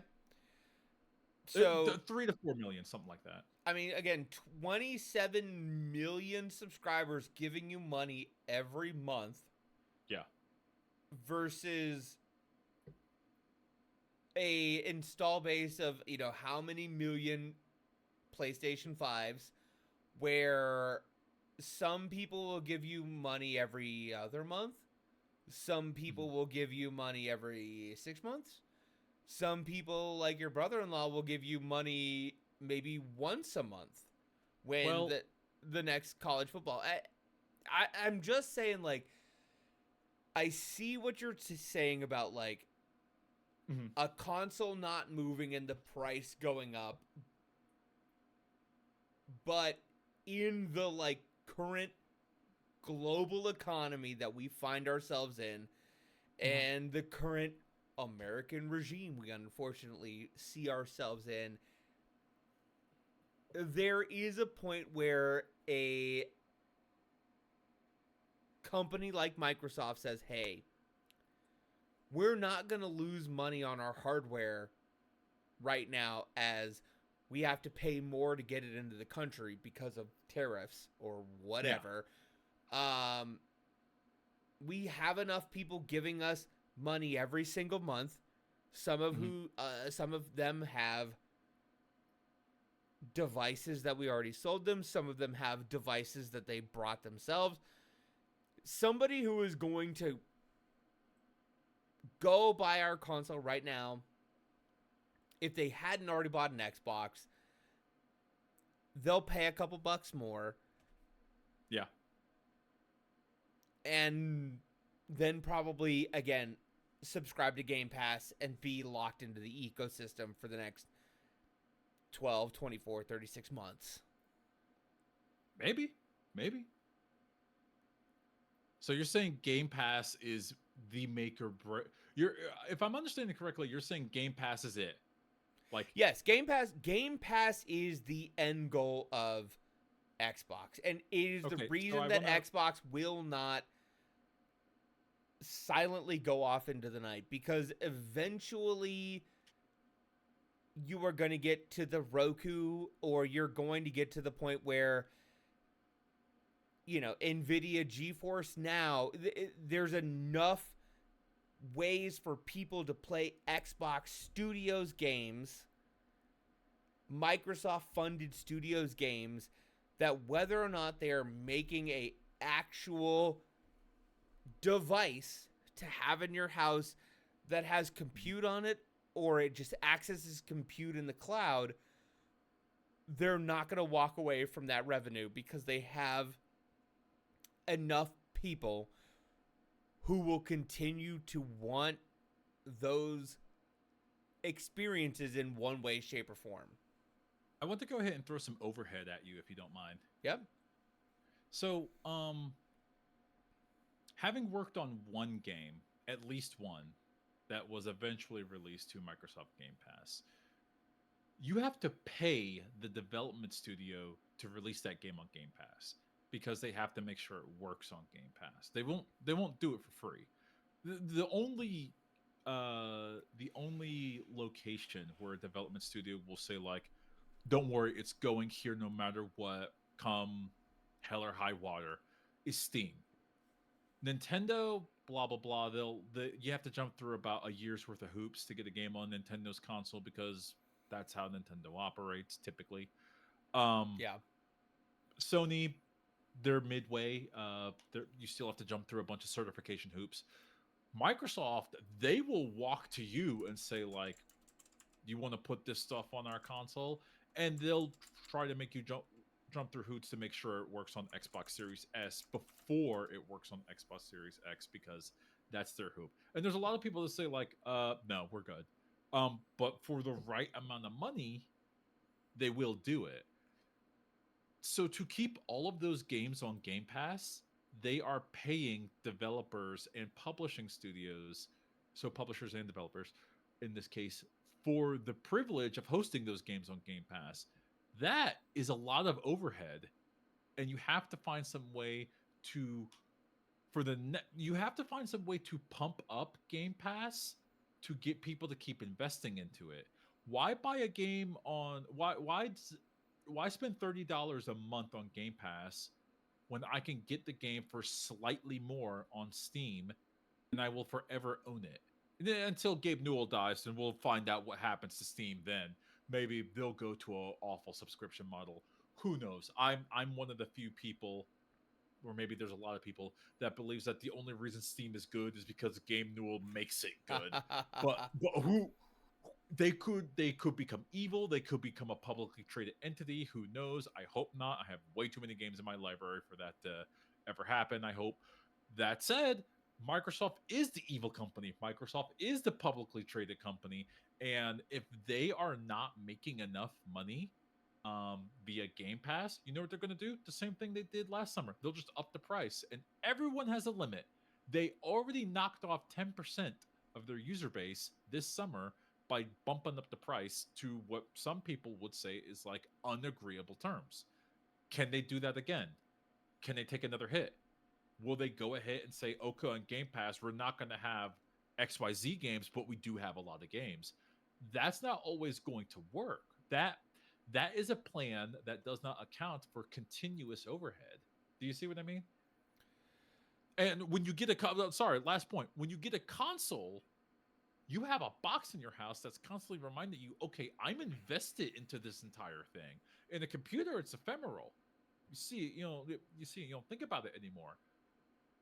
So 3 to 4 million, something like that. I mean, again, 27 million subscribers giving you money every month. Yeah. Versus a install base of, how many million PlayStation 5s, where some people will give you money every other month. Some people will give you money every 6 months. Some people, like your brother-in-law, will give you money maybe once a month when the next college football. I'm just saying, like, I see what you're saying about, like, a console not moving and the price going up. But in the like current global economy that we find ourselves in, and the current American regime we unfortunately see ourselves in, there is a point where a company like Microsoft says, hey, we're not going to lose money on our hardware right now, as we have to pay more to get it into the country because of tariffs or whatever. Yeah. We have enough people giving us money every single month. Some of them have devices that we already sold them. Some of them have devices that they brought themselves. Somebody who is going to go buy our console right now, if they hadn't already bought an Xbox, they'll pay a couple bucks more. Yeah. And then probably, again, subscribe to Game Pass and be locked into the ecosystem for the next 12, 24, 36 months. Maybe. So you're saying Game Pass is the make or break? If I'm understanding correctly, you're saying Game Pass is it? Like, yes, Game Pass is the end goal of Xbox, and it is the reason that Xbox will not silently go off into the night, because eventually you are going to get to the Roku, or you're going to get to the point where, you know, NVIDIA GeForce Now, there's enough ways for people to play Xbox Studios games, Microsoft funded Studios games, that whether or not they are making a actual device to have in your house that has compute on it, or it just accesses compute in the cloud, they're not going to walk away from that revenue, because they have enough people who will continue to want those experiences in one way, shape, or form. I want to go ahead and throw some overhead at you, if you don't mind. Yep. So, having worked on one game, at least one, that was eventually released to Microsoft Game Pass, you have to pay the development studio to release that game on Game Pass, because they have to make sure it works on Game Pass. They won't do it for free. The only location where a development studio will say, like, don't worry, it's going here no matter what, come hell or high water, is Steam. Nintendo, blah blah blah. You have to jump through about a year's worth of hoops to get a game on Nintendo's console, because that's how Nintendo operates typically. Yeah. Sony, they're midway. You still have to jump through a bunch of certification hoops. Microsoft, they will walk to you and say, like, you want to put this stuff on our console, and they'll try to make you jump through hoops to make sure it works on Xbox Series S before it works on Xbox Series X, because that's their hoop. And there's a lot of people that say, like, no, we're good. But for the right amount of money, they will do it. So to keep all of those games on Game Pass, they are paying developers and publishing studios, so publishers and developers in this case, for the privilege of hosting those games on Game Pass. That is a lot of overhead, and you have to find some way to pump up Game Pass to get people to keep investing into it. Why buy a game on why spend $30 a month on Game Pass when I can get the game for slightly more on Steam, and I will forever own it? Until Gabe Newell dies, and we'll find out what happens to Steam then. Maybe they'll go to an awful subscription model. Who knows? I'm one of the few people, or maybe there's a lot of people, that believes that the only reason Steam is good is because Gabe Newell makes it good. but who they could become evil. They could become a publicly traded entity. Who knows? I hope not. I have way too many games in my library for that to ever happen. I hope. That said, Microsoft is the evil company. Microsoft is the publicly traded company. And if they are not making enough money, via Game Pass, you know what they're going to do? The same thing they did last summer. They'll just up the price, and everyone has a limit. They already knocked off 10% of their user base this summer by bumping up the price to what some people would say is like unagreeable terms. Can they do that again? Can they take another hit? Will they go ahead and say, okay, on Game Pass, we're not going to have XYZ games, but we do have a lot of games? That's not always going to work. That is a plan that does not account for continuous overhead. Do you see what I mean? And when you get sorry, last point. When you get a console, you have a box in your house that's constantly reminding you, okay, I'm invested into this entire thing. In a computer, it's ephemeral. You don't think about it anymore.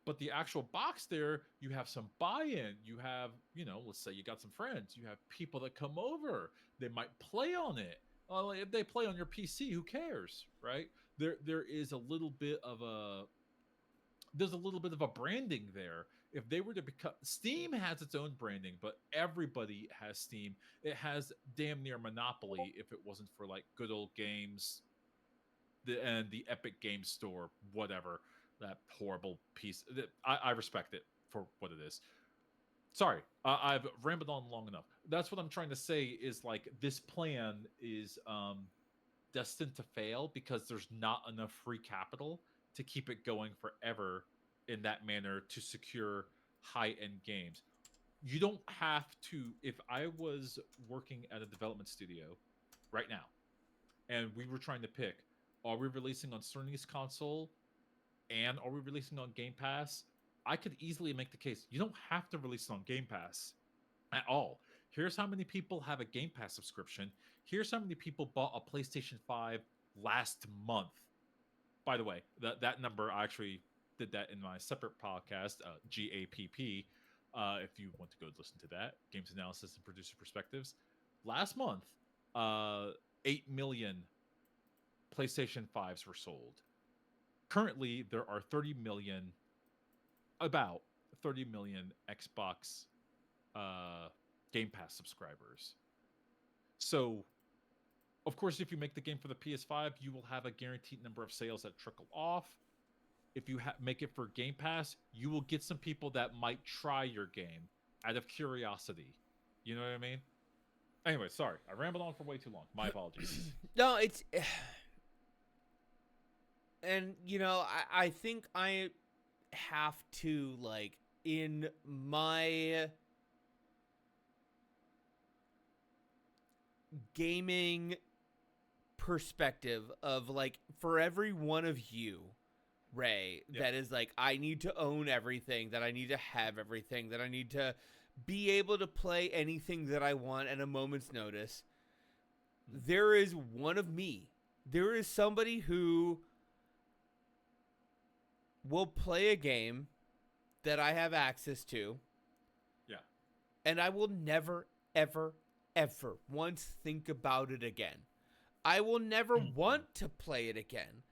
But the actual box there, you have some buy-in. You have, let's say you got some friends. You have people that come over. They might play on it. If they play on your PC, who cares, right? There is a little bit of a branding there. If they were to become, Steam has its own branding, but everybody has Steam. It has damn near monopoly if it wasn't for like Good Old Games, and the Epic Games Store, whatever. That horrible piece. I respect it for what it is. Sorry, I've rambled on long enough. That's what I'm trying to say is like this plan is destined to fail because there's not enough free capital to keep it going forever in that manner to secure high-end games. You don't have to. If I was working at a development studio right now and we were trying to pick, are we releasing on Sony's console and are we releasing on Game Pass? I could easily make the case you don't have to release it on Game Pass at all. Here's how many people have a Game Pass subscription. Here's how many people bought a PlayStation 5 last month. By the way, that number, I actually did that in my separate podcast, GAPP. If you want to go listen to that, Games Analysis and Producer Perspectives. Last month, 8 million PlayStation 5s were sold. Currently, there are about 30 million Xbox Game Pass subscribers. So, of course, if you make the game for the PS5, you will have a guaranteed number of sales that trickle off. If you make it for Game Pass, you will get some people that might try your game out of curiosity. You know what I mean? Anyway, sorry. I rambled on for way too long. My apologies. No, it's... And, I think I have to, like, in my gaming perspective of, like, for every one of you, Ray, that is like, I need to own everything, that I need to have everything, that I need to be able to play anything that I want at a moment's notice. There is one of me. There is somebody who will play a game that I have access to. Yeah. And I will never, ever, ever once think about it again. I will never want to play it again.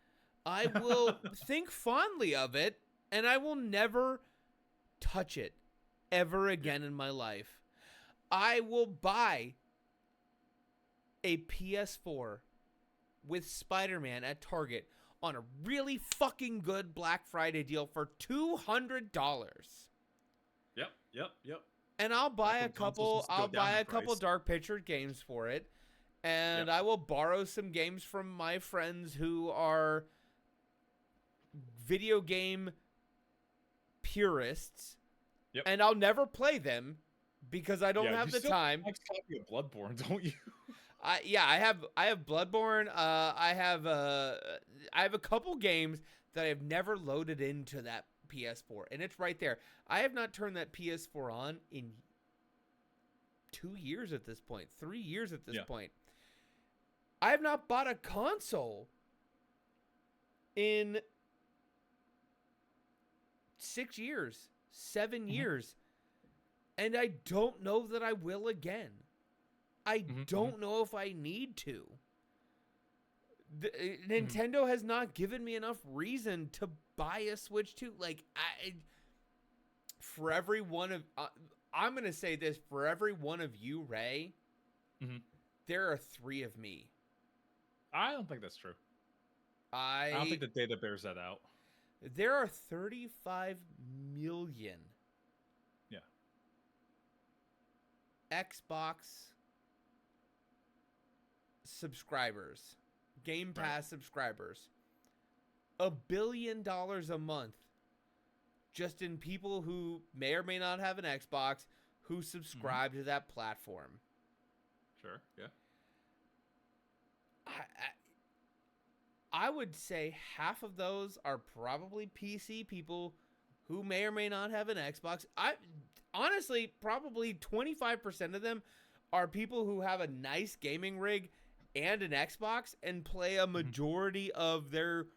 I will think fondly of it, and I will never touch it ever again in my life. I will buy a PS4 with Spider-Man at Target on a really fucking good Black Friday deal for $200. Yep. And I'll buy a couple Dark Picture games for it. And I will borrow some games from my friends who are video game purists. Yep. And I'll never play them because I don't have the time. You still have a copy of Bloodborne, don't you? I have Bloodborne. I have a couple games that I've never loaded into that PS4, and it's right there. I have not turned that PS4 on in 2 years at this point, 3 years at this point. I have not bought a console in 6 years, 7 years, and I don't know that I will again. I don't know if I need to. Nintendo has not given me enough reason to buy a Switch 2. Like, for every one of... I'm going to say this. For every one of you, Ray, there are 3 of me. I don't think that's true. I don't think I the data bears that out. There are 35 million Yeah. Xbox subscribers, Game Right. Pass subscribers. $1 billion a month just in people who may or may not have an Xbox who Hmm. subscribe to that platform. Sure. Yeah. I, I would say half of those are probably PC people who may or may not have an Xbox. I honestly probably 25% of them are people who have a nice gaming rig and an Xbox and play a Hmm. majority of their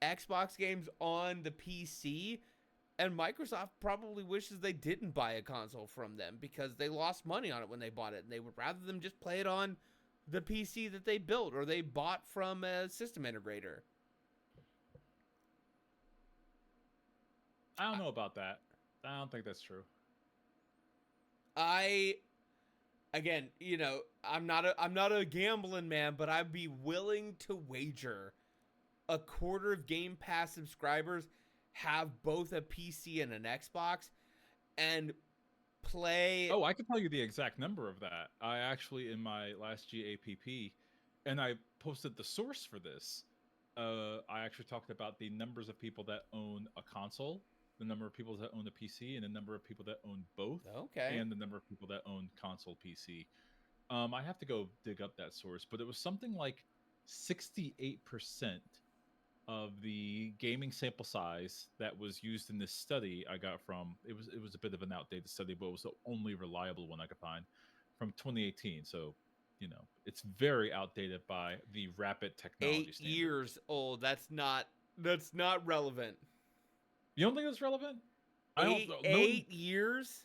Xbox games on the PC. And Microsoft probably wishes they didn't buy a console from them because they lost money on it when they bought it. And they would rather them just play it on the PC that they built or they bought from a system integrator. I don't know about that. I don't think that's true. I again, I'm not a gambling man, but I'd be willing to wager a quarter of Game Pass subscribers have both a PC and an Xbox and play. Oh, I can tell you the exact number of that. I actually, in my last GAPP, and I posted the source for this. I actually talked about the numbers of people that own a console, the number of people that own a PC, and the number of people that own both, Okay. and the number of people that own console PC. I have to go dig up that source, but it was something like 68% of the gaming sample size that was used in this study I got from it was a bit of an outdated study, but it was the only reliable one I could find from 2018. So, it's very outdated by the rapid technology 8 standard. years old. That's not relevant. You don't think it's relevant? I don't Eight know. No, 8 years?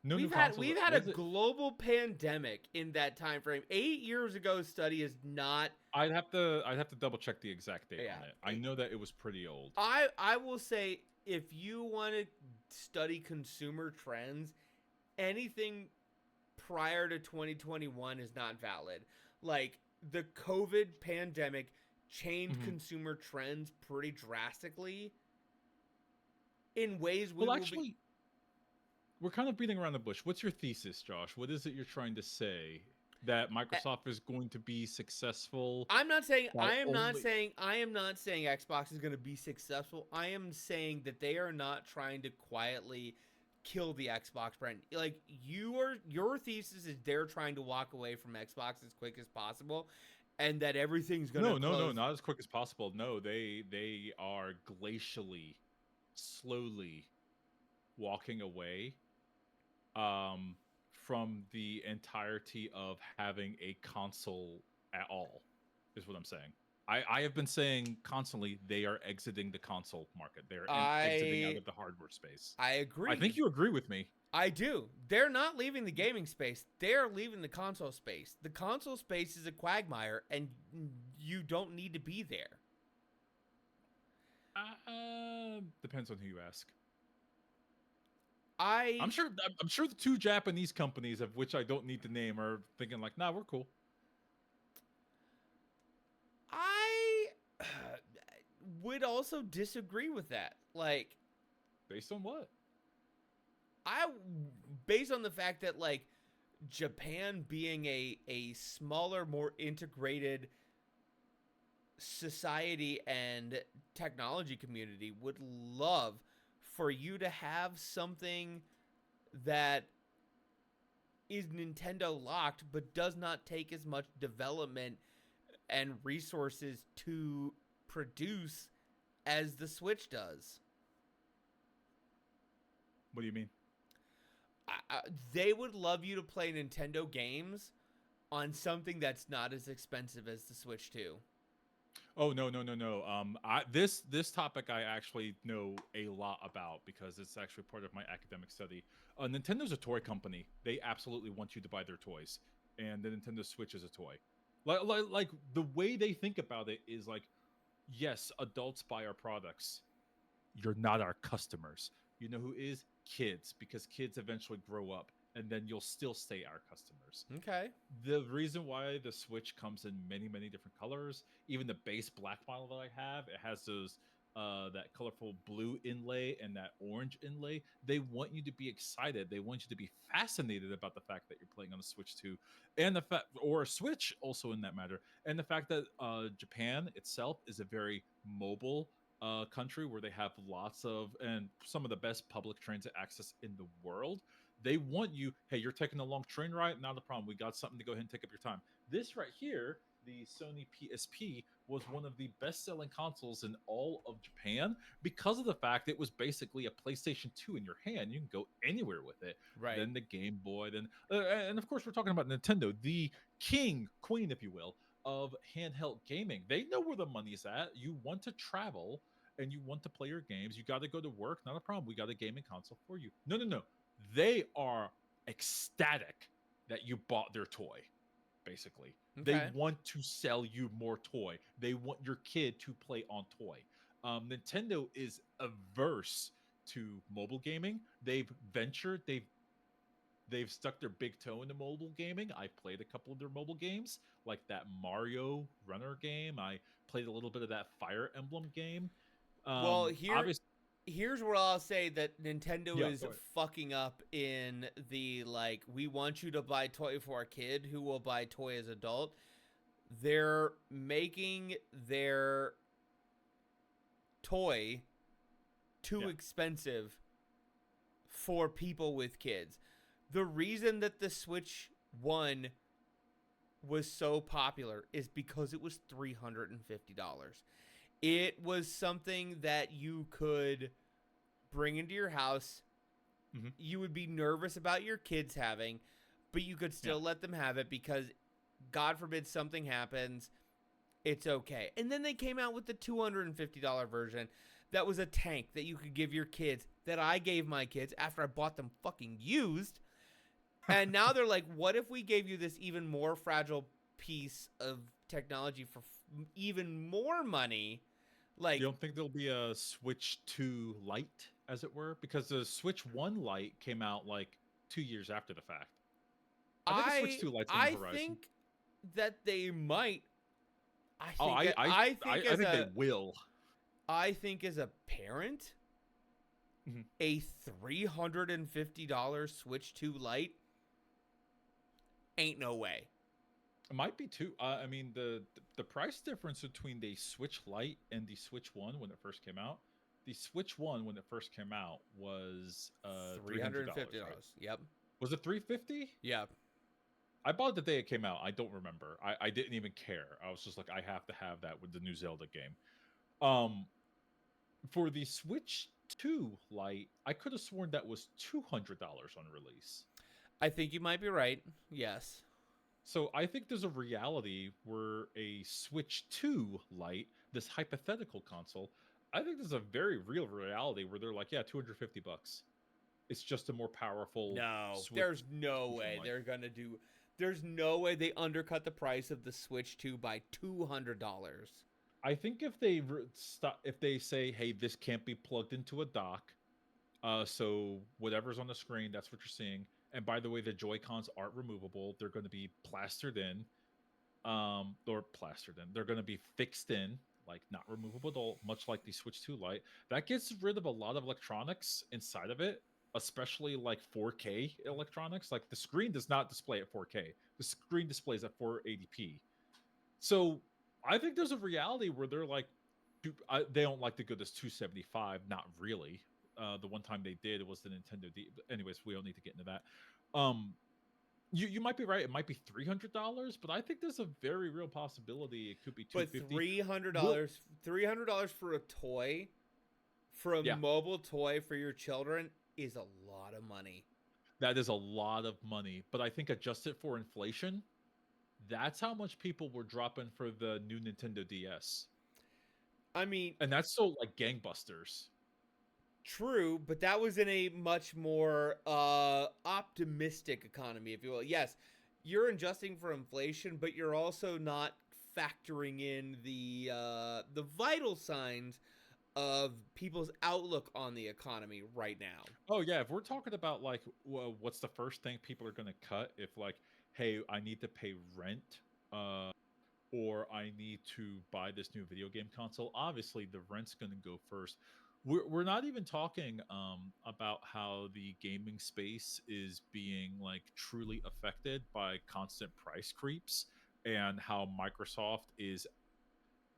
no new We've had consoles. we've had a Was it? global pandemic in that time frame. 8 years ago study is not. I'd have to double check the exact date Yeah. on it. I know that it was pretty old. I will say if you want to study consumer trends, anything prior to 2021 is not valid. Like the COVID pandemic changed Mhm. consumer trends pretty drastically in ways we Well, will be. actually, we're kind of beating around the bush. What's your thesis, Josh? What is it you're trying to say? That eh, Microsoft is going to be successful I'm not saying by I am not only. saying I am not saying Xbox is going to be successful. I am saying that they are not trying to quietly kill the Xbox brand. Like your thesis is they're trying to walk away from Xbox as quick as possible and that everything's going to No, no, no, close. not as quick as possible. No, they are glacially, slowly walking away um, from the entirety of having a console at all. Is what I'm saying. I have been saying constantly they are exiting the console market. They're exiting out I of the hardware space. I I think agree. you agree with me. I do. They're not leaving the gaming space. They're leaving the console space. The console space is a quagmire and you don't need to be there. Depends on who you ask. I'm I sure. I'm sure the two Japanese companies, of which I don't need to name, are thinking like, "Nah, we're cool." I would also disagree with that. Like Based on what? I based on the fact that like Japan being a smaller, more integrated society and technology community would love for you to have something that is Nintendo locked but does not take as much development and resources to produce as the Switch does. What do you mean? They would love you to play Nintendo games on something that's not as expensive as the Switch 2. Oh, no, no, no, no. This topic I actually know a lot about because it's actually part of my academic study. Nintendo's a toy company. They absolutely want you to buy their toys, and the Nintendo Switch is a toy. Like the way they think about it is like, yes, adults buy our products. You're not our customers. You know who is? Kids, because kids eventually grow up and then you'll still stay our customers. Okay. The reason why the Switch comes in many, many different colors, even the base black model that I have, it has those that colorful blue inlay and that orange inlay. They want you to be excited. They want you to be fascinated about the fact that you're playing on a Switch 2, and the fact, or a Switch also in that matter, and the fact that Japan itself is a very mobile country where they have lots of and some of the best public transit access in the world. They want you, hey, you're taking a long train ride, not a problem. We got something to go ahead and take up your time. This right here, the Sony PSP, was one of the best-selling consoles in all of Japan because of the fact it was basically a PlayStation 2 in your hand. You can go anywhere with it. Right. Then the Game Boy, then and of course we're talking about Nintendo, the king, queen, if you will, of handheld gaming. They know where the money's at. You want to travel and you want to play your games. You got to go to work, not a problem. We got a gaming console for you. No, no, no. They are ecstatic that you bought their toy, basically. They Okay. want to sell you more toy. They want your kid to play on toy. Nintendo is averse to mobile gaming. They've stuck their big toe into mobile gaming. I played a couple of their mobile games, like that Mario Runner game. I played a little bit of that Fire Emblem game. Well, Obviously, here's where I'll say that Nintendo yeah. is Go ahead. fucking up in the like we want you to buy toy for a kid who will buy toy as adult. They're making their toy too Yeah. expensive for people with kids. The reason that the Switch 1 was so popular is because it was $350. It was something that you could bring into your house. Mhm. You would be nervous about your kids having, but you could still let them have it because God forbid something happens, it's okay. And then they came out with the $250 version that was a tank that you could give your kids, that I gave my kids after I bought them fucking used. And now they're like, what if we gave you this even more fragile piece of technology for even more money? Like, You don't think there'll be a Switch 2 Lite, as it were? Because the Switch 1 Lite came out like 2 years after the fact. I think a Switch 2 Lite's on the I horizon. think that they might. Oh, I As think they a will. I think as a parent, Mhm. a $350 Switch 2 Lite ain't no way. It might be too. I mean, the price difference between the Switch Lite and the Switch 1 when it first came out. The Switch 1 when it first came out was $300, right? $350. Yep. Was it 350? Yep. I bought it the day it came out. I don't remember. I didn't even care. I was just like, I have to have that with the new Zelda game. Um, for the Switch 2 Lite, I could have sworn that was $200 on release. I think you might be right. Yes. So I think there's a reality where a Switch 2 Lite, this hypothetical console, I think there's a very real reality where they're like, yeah, $250. It's just a more powerful No, Switch. there's no Switch 1 way Lite. they're going to do. There's no way they undercut the price of the Switch 2 by $200. I think if they say, hey, this can't be plugged into a dock, so whatever's on the screen, that's what you're seeing. And by the way, the Joy Cons aren't removable; they're going to be plastered in, or plastered in. They're going to be fixed in, like not removable at all, much like the Switch 2 Lite. That gets rid of a lot of electronics inside of it, especially like 4K electronics. Like the screen does not display at 4K; the screen displays at 480p. So I think there's a reality where they're like, they don't like to go this 275. Not really. The one time they did, it was the Nintendo D. But anyways, we don't need to get into that. Um, you might be right. It might be $300, but I think there's a very real possibility it could be But 250. $300 for a toy, for a Yeah. mobile toy for your children is a lot of money. That is a lot of money, but I think adjusted for inflation, that's how much people were dropping for the new Nintendo DS, I mean, and that's so like gangbusters. true, but that was in a much more optimistic economy, if you will. Yes, you're adjusting for inflation, but you're also not factoring in the vital signs of people's outlook on the economy right now. Oh yeah, if we're talking about like what's the first thing people are going to cut if like, hey, I need to pay rent, or I need to buy this new video game console, obviously the rent's going to go first. We're not even talking about how the gaming space is being like truly affected by constant price creeps, and how Microsoft is,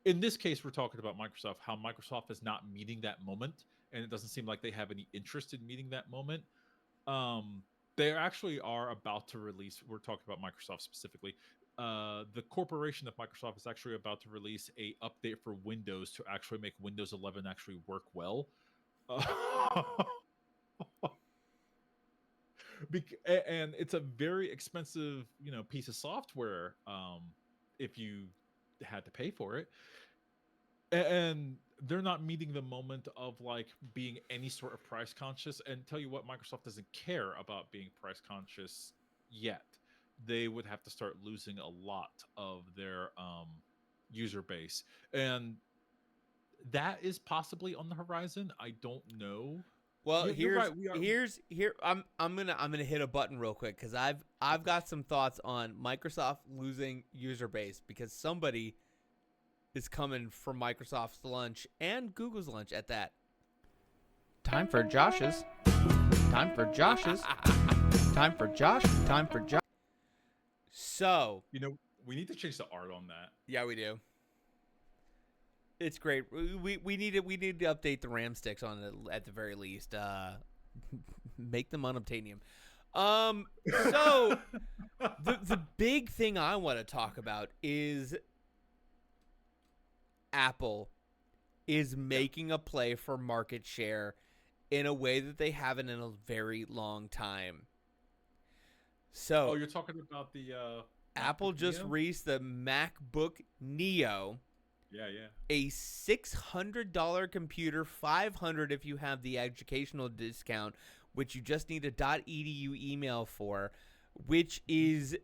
in this case we're talking about Microsoft, how Microsoft is not meeting that moment, and it doesn't seem like they have any interest in meeting that moment. um they actually are about to release, we're talking about Microsoft specifically, the corporation of Microsoft is actually about to release a update for Windows to actually make Windows 11 actually work well. uh, and it's a very expensive, piece of software, if you had to pay for it. And they're not meeting the moment of like being any sort of price conscious. And tell you what, Microsoft doesn't care about being price conscious yet. They would have to start losing a lot of their user base, and that is possibly on the horizon. I don't know. Well, You're right, we are. I'm gonna hit a button real quick because I've got some thoughts on Microsoft losing user base, because somebody is coming for Microsoft's lunch and Google's lunch at that. Time for Josh's. Time for Josh's. Time for Josh. Time for Josh. So, We need to change the art on that. yeah, we do. It's great. We need to update the RAM sticks on it at the very least. Make them unobtainium. So the big thing I want to talk about is Apple is making a play for market share in a way that they haven't in a very long time. So, you're talking about the Apple MacBook just Neo? released the MacBook Neo, Yeah. a $600 computer, $500 if you have the educational discount, which you just need a .edu email for, which is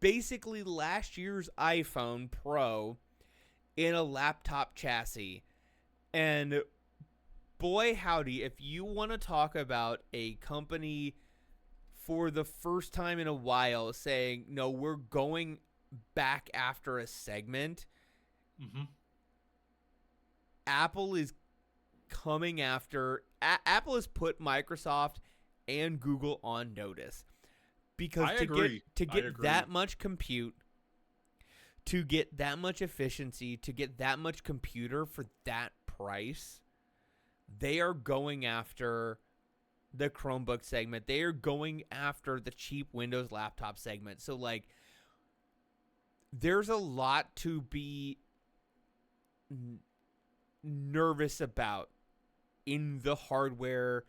basically last year's iPhone Pro in a laptop chassis. And boy howdy, if you want to talk about a company for the first time in a while saying, no, we're going back after a segment, Apple is coming after. Apple has put Microsoft and Google on notice, because to get that much compute, to get that much efficiency, to get that much computer for that price, they are going after the Chromebook segment. They are going after the cheap Windows laptop segment. So, like, there's a lot to be nervous about in the hardware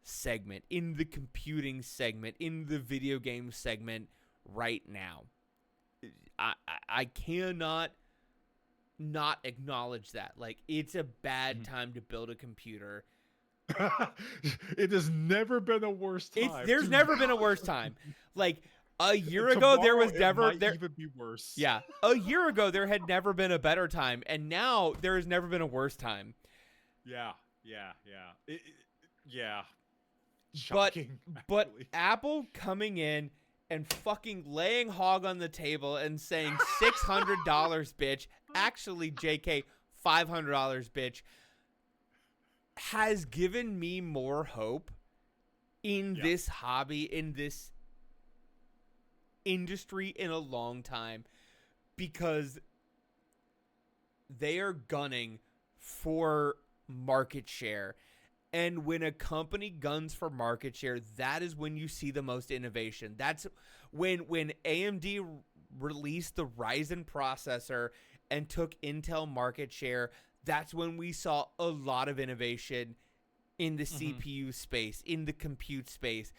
segment, in the computing segment, in the video game segment right now. I cannot not acknowledge that. Like, it's a bad time to build a computer. It has never been a worse time. There's never been a worse time. Like, a year ago, there was never it might even be worse. Yeah, a year ago there had never been a better time, and now there has never been a worse time. Yeah. Shocking. But Apple coming in and fucking laying hog on the table and saying $600, bitch. Actually, JK, $500, bitch, has given me more hope in this hobby, in this industry, in a long time, because they are gunning for market share. And when a company guns for market share, that is when you see the most innovation. That's when AMD released the Ryzen processor and took Intel market share. That's when we saw a lot of innovation in the CPU space, in the compute space.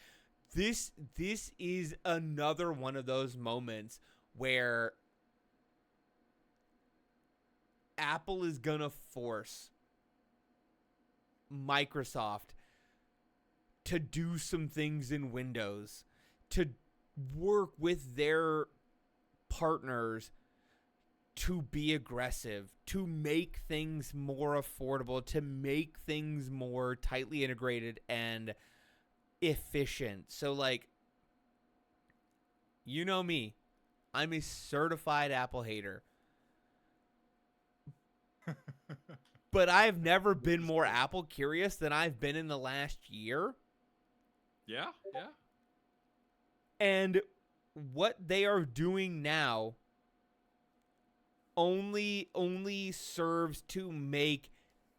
This is another one of those moments where Apple is going to force Microsoft to do some things in Windows, to work with their partners to be aggressive, to make things more affordable, to make things more tightly integrated and efficient. So, like, you know me, I'm a certified Apple hater. But I've never been more Apple curious than I've been in the last year. Yeah. And what they are doing now only serves to make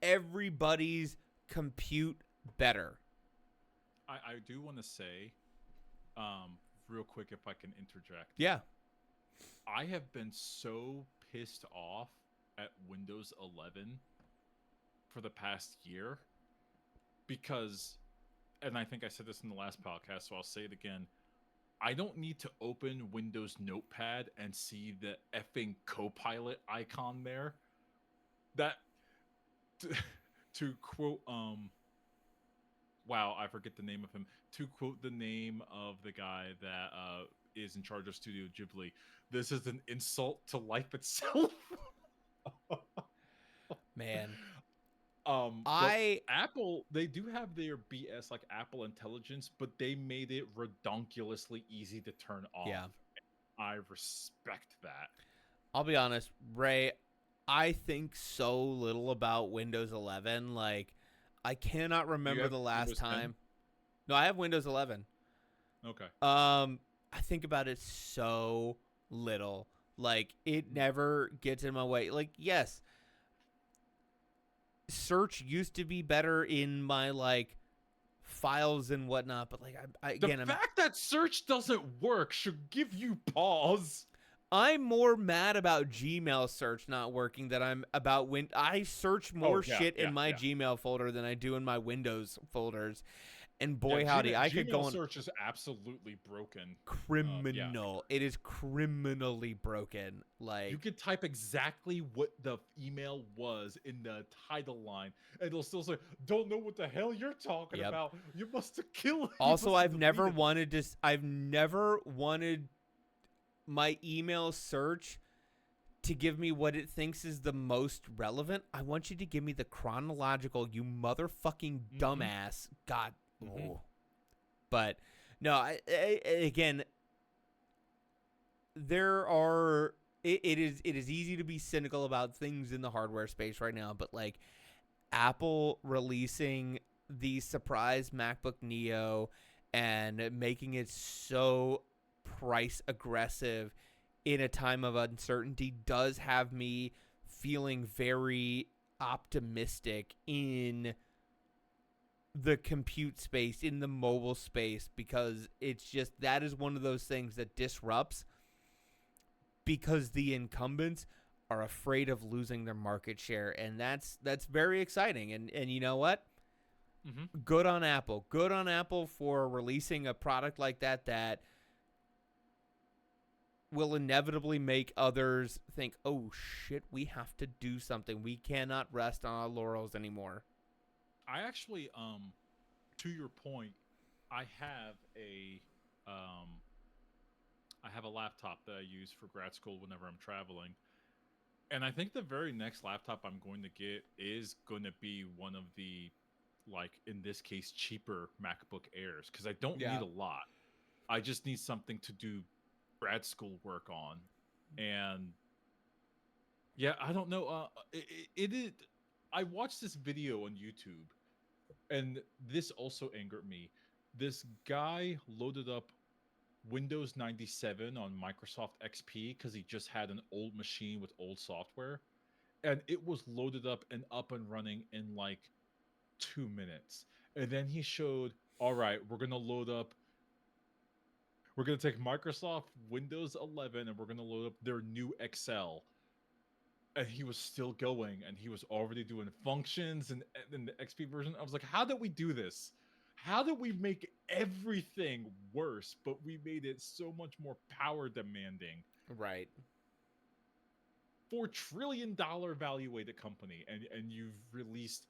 everybody's compute better. I do want to say, real quick, if I can interject. Yeah. I have been so pissed off at Windows 11 for the past year because, and I think I said this in the last podcast, so I'll say it again. I don't need to open Windows Notepad and see the effing Copilot icon there. That, to quote, wow, I forget the name of him. To quote the name of the guy that is in charge of Studio Ghibli, this is an insult to life itself. Man. Apple, they do have their BS like Apple Intelligence, but they made it redonkulously easy to turn off. Yeah. I respect that. I'll be honest, Ray, I think so little about Windows 11. Like, I cannot remember the last Windows time. 10? No, I have Windows 11. Okay. I think about it so little. Like, it never gets in my way. Like, yes, search used to be better in my, like, files and whatnot, but, like, the fact that search doesn't work should give you pause. I'm more mad about Gmail search not working than I'm about when I search more shit in my Gmail folder than I do in my Windows folders. And boy, howdy, I could go on. Search is absolutely broken. Criminal. It is criminally broken. Like, you could type exactly what the email was in the title line, and it'll still say, "Don't know what the hell you're talking about. You must have killed." Also, I've never wanted my email search to give me what it thinks is the most relevant. I want you to give me the chronological, you motherfucking dumbass. God. Oh. But no, again, there are. It is easy to be cynical about things in the hardware space right now, but like Apple releasing the surprise MacBook Neo and making it so price aggressive in a time of uncertainty does have me feeling very optimistic in the compute space, in the mobile space, because it's just, that is one of those things that disrupts because the incumbents are afraid of losing their market share, and that's very exciting. And you know what? Good on Apple. Good on Apple for releasing a product like that will inevitably make others think, oh shit, we have to do something. We cannot rest on our laurels anymore. I actually, to your point, I have a laptop that I use for grad school whenever I'm traveling. And I think the very next laptop I'm going to get is going to be one of the, like, in this case, cheaper MacBook Airs, because I don't need a lot. I just need something to do grad school work on. And yeah, I don't know. It is. I watched this video on YouTube, and this also angered me. This guy loaded up Windows 97 on Microsoft XP because he just had an old machine with old software, and it was loaded up and running in like 2 minutes. And then he showed, all right, we're going to take Microsoft Windows 11 and we're going to load up their new Excel. And he was still going, and he was already doing functions and in the XP version. I was like, how did we do this? How did we make everything worse, but we made it so much more power demanding? Right. $4 trillion valuated company, and you've released.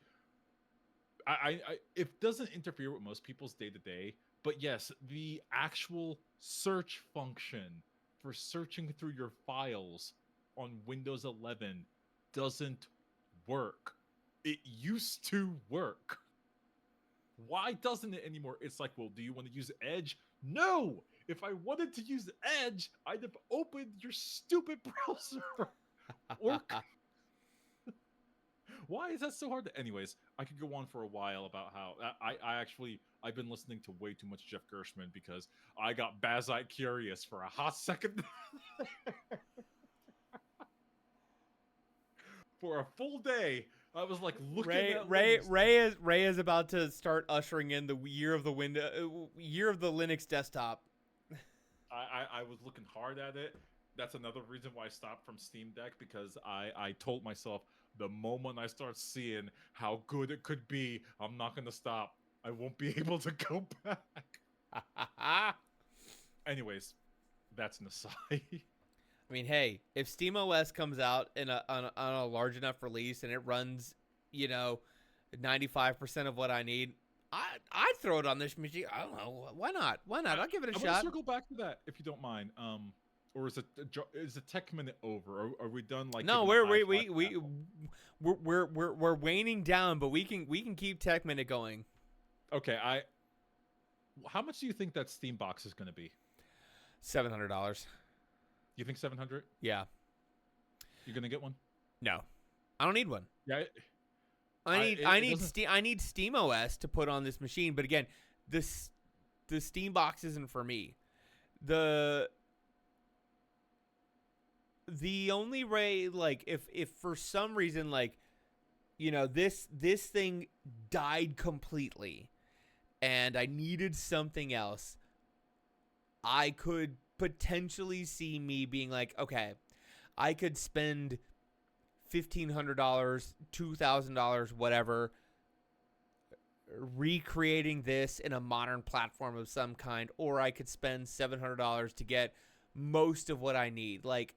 It doesn't interfere with most people's day to day, but yes, the actual search function for searching through your files on Windows 11 doesn't work. It used to work. Why doesn't it anymore? It's like, well, do you want to use Edge? No! If I wanted to use Edge, I'd have opened your stupid browser. Or why is that so hard? Anyways, I could go on for a while about how I've been listening to way too much Jeff Gershman because I got Bazite curious for a hot second. For a full day, I was like looking at Ray is about to start ushering in the year of the Linux desktop. I was looking hard at it. That's another reason why I stopped from Steam Deck, because I told myself the moment I start seeing how good it could be, I'm not going to stop. I won't be able to go back. Anyways, that's an aside. I mean, hey, if SteamOS comes out on a large enough release and it runs, 95% of what I need, I'd throw it on this machine. I don't know. Why not? I'll give it a shot. shot. Circle back to that if you don't mind. Or is the tech minute over? Are we done? Like, no, we're waning down, but we can keep tech minute going. Okay, how much do you think that Steam box is going to be? $700. You think 700? Yeah. You're gonna get one? No, I don't need one. Yeah. I need SteamOS to put on this machine, but again, the Steam box isn't for me. The only way, like, if for some reason, like, this thing died completely, and I needed something else, I could potentially see me being like, okay, I could spend $1,500, $2,000, whatever, recreating this in a modern platform of some kind, or I could spend $700 to get most of what I need. Like,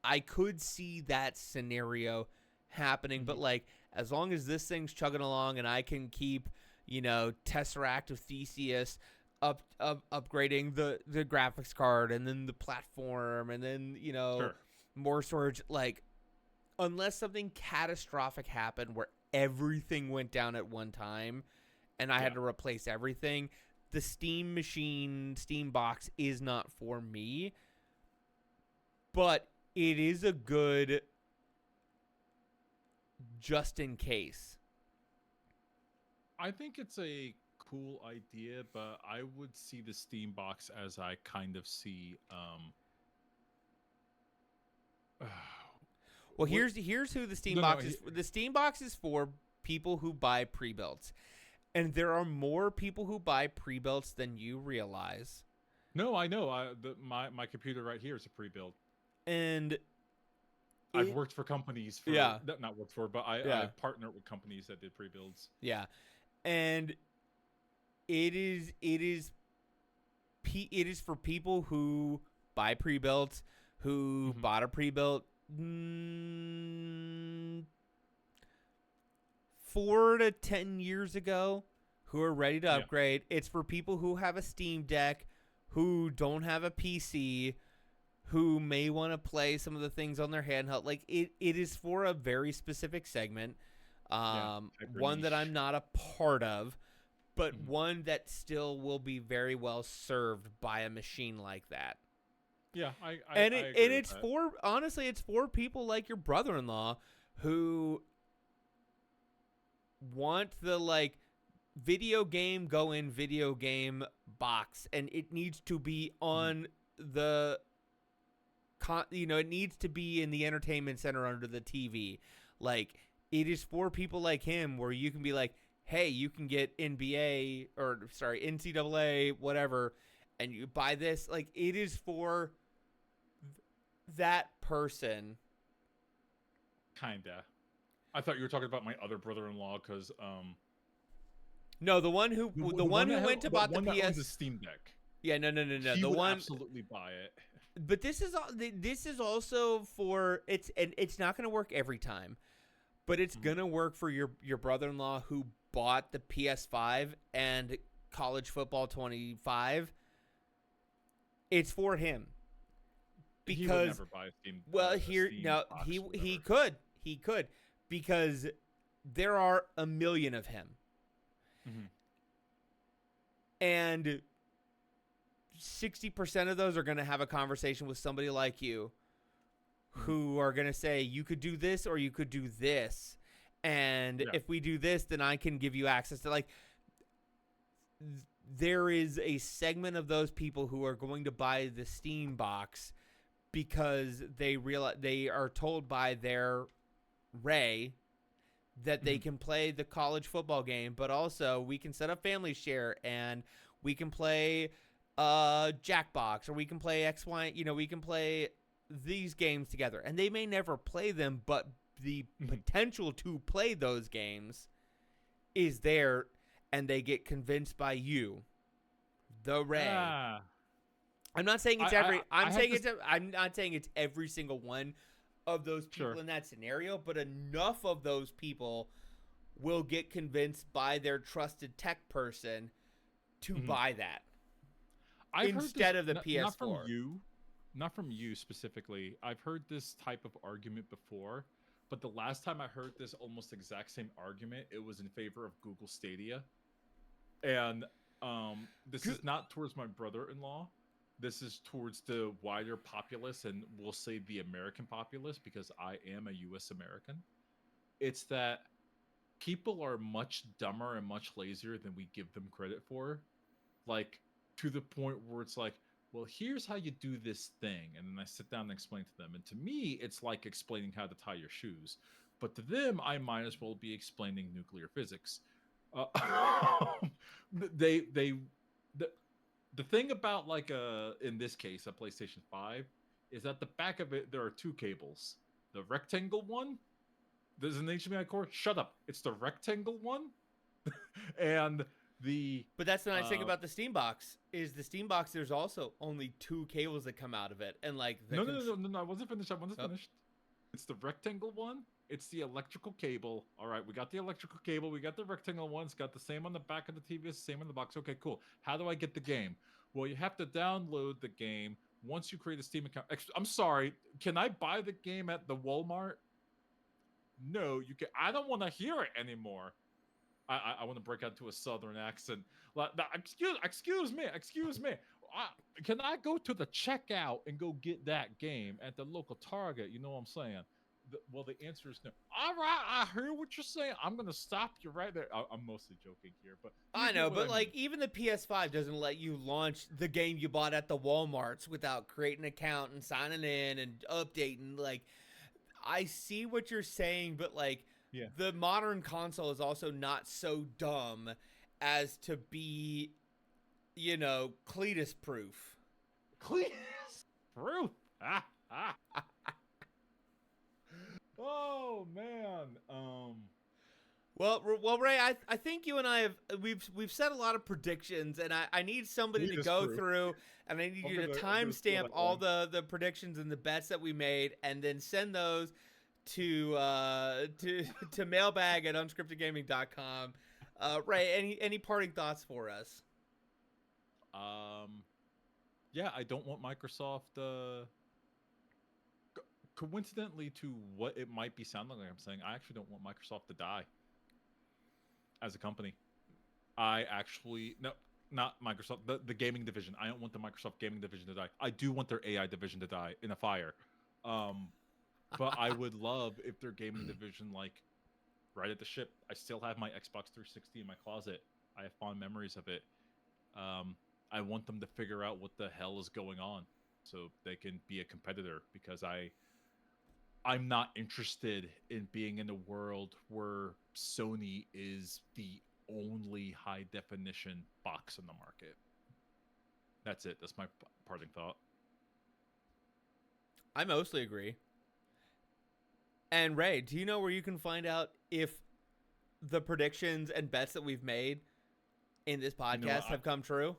I could see that scenario happening, but like, as long as this thing's chugging along and I can keep, Tesseract of Theseus upgrading the graphics card and then the platform and then sure. more storage, like, unless something catastrophic happened where everything went down at one time and I had to replace everything, the Steam box is not for me. But it is a good just in case. I think it's a cool idea, but I would see the Steam box as I kind of see well, here's who the Steam box is. The Steam box is for people who buy pre-builts. And there are more people who buy pre-builts than you realize. No, I know. My computer right here is a pre-built. And I've worked for companies for not worked for, but I've partnered with companies that did pre-builds. Yeah. And it is for people who buy pre-built, who bought a pre-built 4 to 10 years ago, who are ready to upgrade. It's for people who have a Steam Deck, who don't have a PC, who may want to play some of the things on their handheld. Like, it is for a very specific segment, one that I'm not a part of, but one that still will be very well served by a machine like that. Yeah, it's for, honestly, it's for people like your brother-in-law who want the, like, video game box, and it needs to be on the it needs to be in the entertainment center under the TV. Like, it is for people like him where you can be like, hey, you can get NCAA, whatever, and you buy this. Like, it is for that person. Kinda. I thought you were talking about my other brother-in-law, because no, the one who went to bought the PS the Steam Deck. Yeah, no. He would absolutely buy it. But this is also for it's not going to work every time, but it's going to work for your brother-in-law who bought the PS5 and College Football 25. It's for him. he would because never buy well, a here Steam now box. Or he whatever. could because there are a million of him, Mhm. and 60% of those are going to have a conversation with somebody like you Mhm. who are going to say you could do this or you could do this, and Yeah. if we do this then I can give you access to, like, there is a segment of those people who are going to buy the Steam box because they realize they are told by their Ray that they Mhm. can play the college football game, but also we can set up family share and we can play Jackbox, or we can play XY, we can play these games together. And they may never play them, but the Mhm. potential to play those games is there, and they get convinced by you, the Ray. Ah, I'm not saying it's I every. I had this. I'm not saying it's every single one of those people Sure. in that scenario, but enough of those people will get convinced by their trusted tech person to Mhm. buy that I've heard this instead of the not from PS4. you, not from you specifically. I've heard this type of argument before, but the last time I heard this almost exact same argument, it was in favor of Google Stadia. And this is not towards my brother-in-law. This is towards the wider populace, and we'll say the American populace because I am a US American. It's that people are much dumber and much lazier than we give them credit for. Like, to the point where it's like, well, here's how you do this thing. And then I sit down and explain to them. And to me, it's like explaining how to tie your shoes. But to them, I might as well be explaining nuclear physics. Uh, they the thing about, like, in this case a PlayStation 5 is at the back of it there are two cables. The rectangle one, there's an HDMI cord. Shut up. It's the rectangle one. And the But that's the nice thing uh about the Steam Box is the Steam Box. There's also only two cables that come out of it, and like the no, I wasn't finished. I wasn't oh, finished. It's the rectangle one. It's the electrical cable. All right, we got the electrical cable. We got the rectangle one. It's got the same on the back of the TV, it's the same on the box. Okay, cool. How do I get the game? Well, you have to download the game once you create a Steam account. I'm sorry. Can I buy the game at the Walmart? No, you can. I don't want to hear it anymore. I want to break out into a southern accent. Like, excuse me. Can I go to the checkout and go get that game at the local Target? You know what I'm saying? Well, the answer is no. All right, I hear what you're saying. I'm gonna stop you right there. I'm mostly joking here, but you I get know, what but I like mean. even the PS5 doesn't let you launch the game you bought at the Walmarts without creating an account and signing in and updating. Like, I see what you're saying, but like Yeah, the modern console is also not so dumb as to be, Cletus proof. please, proof. Ah. Oh man. Well, Ray, I think you and I we've set a lot of predictions, and I need somebody to Please go proof. through, and I need you to I'm gonna steal timestamp that all one. the predictions and the bets that we made, and then send those to to mailbag at unscriptedgaming.com. Ray, any parting thoughts for us? Um. Yeah, I don't want Microsoft. Coincidentally, to what it might be sounding like I'm saying, I actually don't want Microsoft to die as a company. I actually no, not Microsoft. The gaming division. I don't want the Microsoft gaming division to die. I do want their AI division to die in a fire. Um, but I would love if their gaming division, like, right at the ship. I still have my Xbox 360 in my closet. I have fond memories of it. Um, I want them to figure out what the hell is going on so they can be a competitor, because I'm not interested in being in a world where Sony is the only high definition box on the market. That's it. That's my parting thought. I mostly agree. And Ray, do you know where you can find out if the predictions and bets that we've made in this You know, podcast have come true?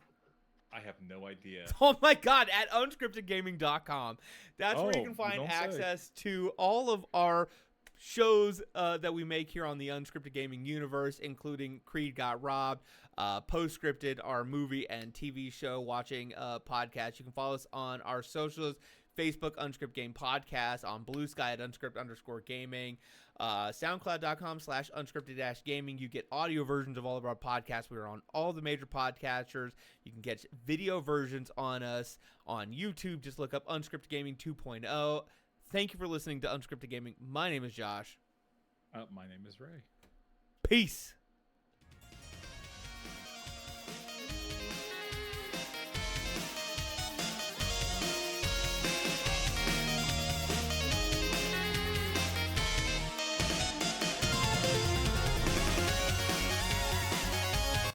I have no idea. Oh my god, at unscriptedgaming.com. That's where you Oh, can you find don't say. access to all of our shows that we make here on the Unscripted Gaming universe, including Creed Got Robbed, Postscripted, our movie and TV show watching podcast. You can follow us on our socials, Facebook, Unscripted Game Podcast, on Blue Sky at unscript_gaming, soundcloud.com/unscripted-gaming. You get audio versions of all of our podcasts. We are on all the major podcasters. You can catch video versions on us on YouTube. Just look up Unscripted Gaming 2.0. Thank you for listening to Unscripted Gaming. My name is Josh. My name is Ray. Peace.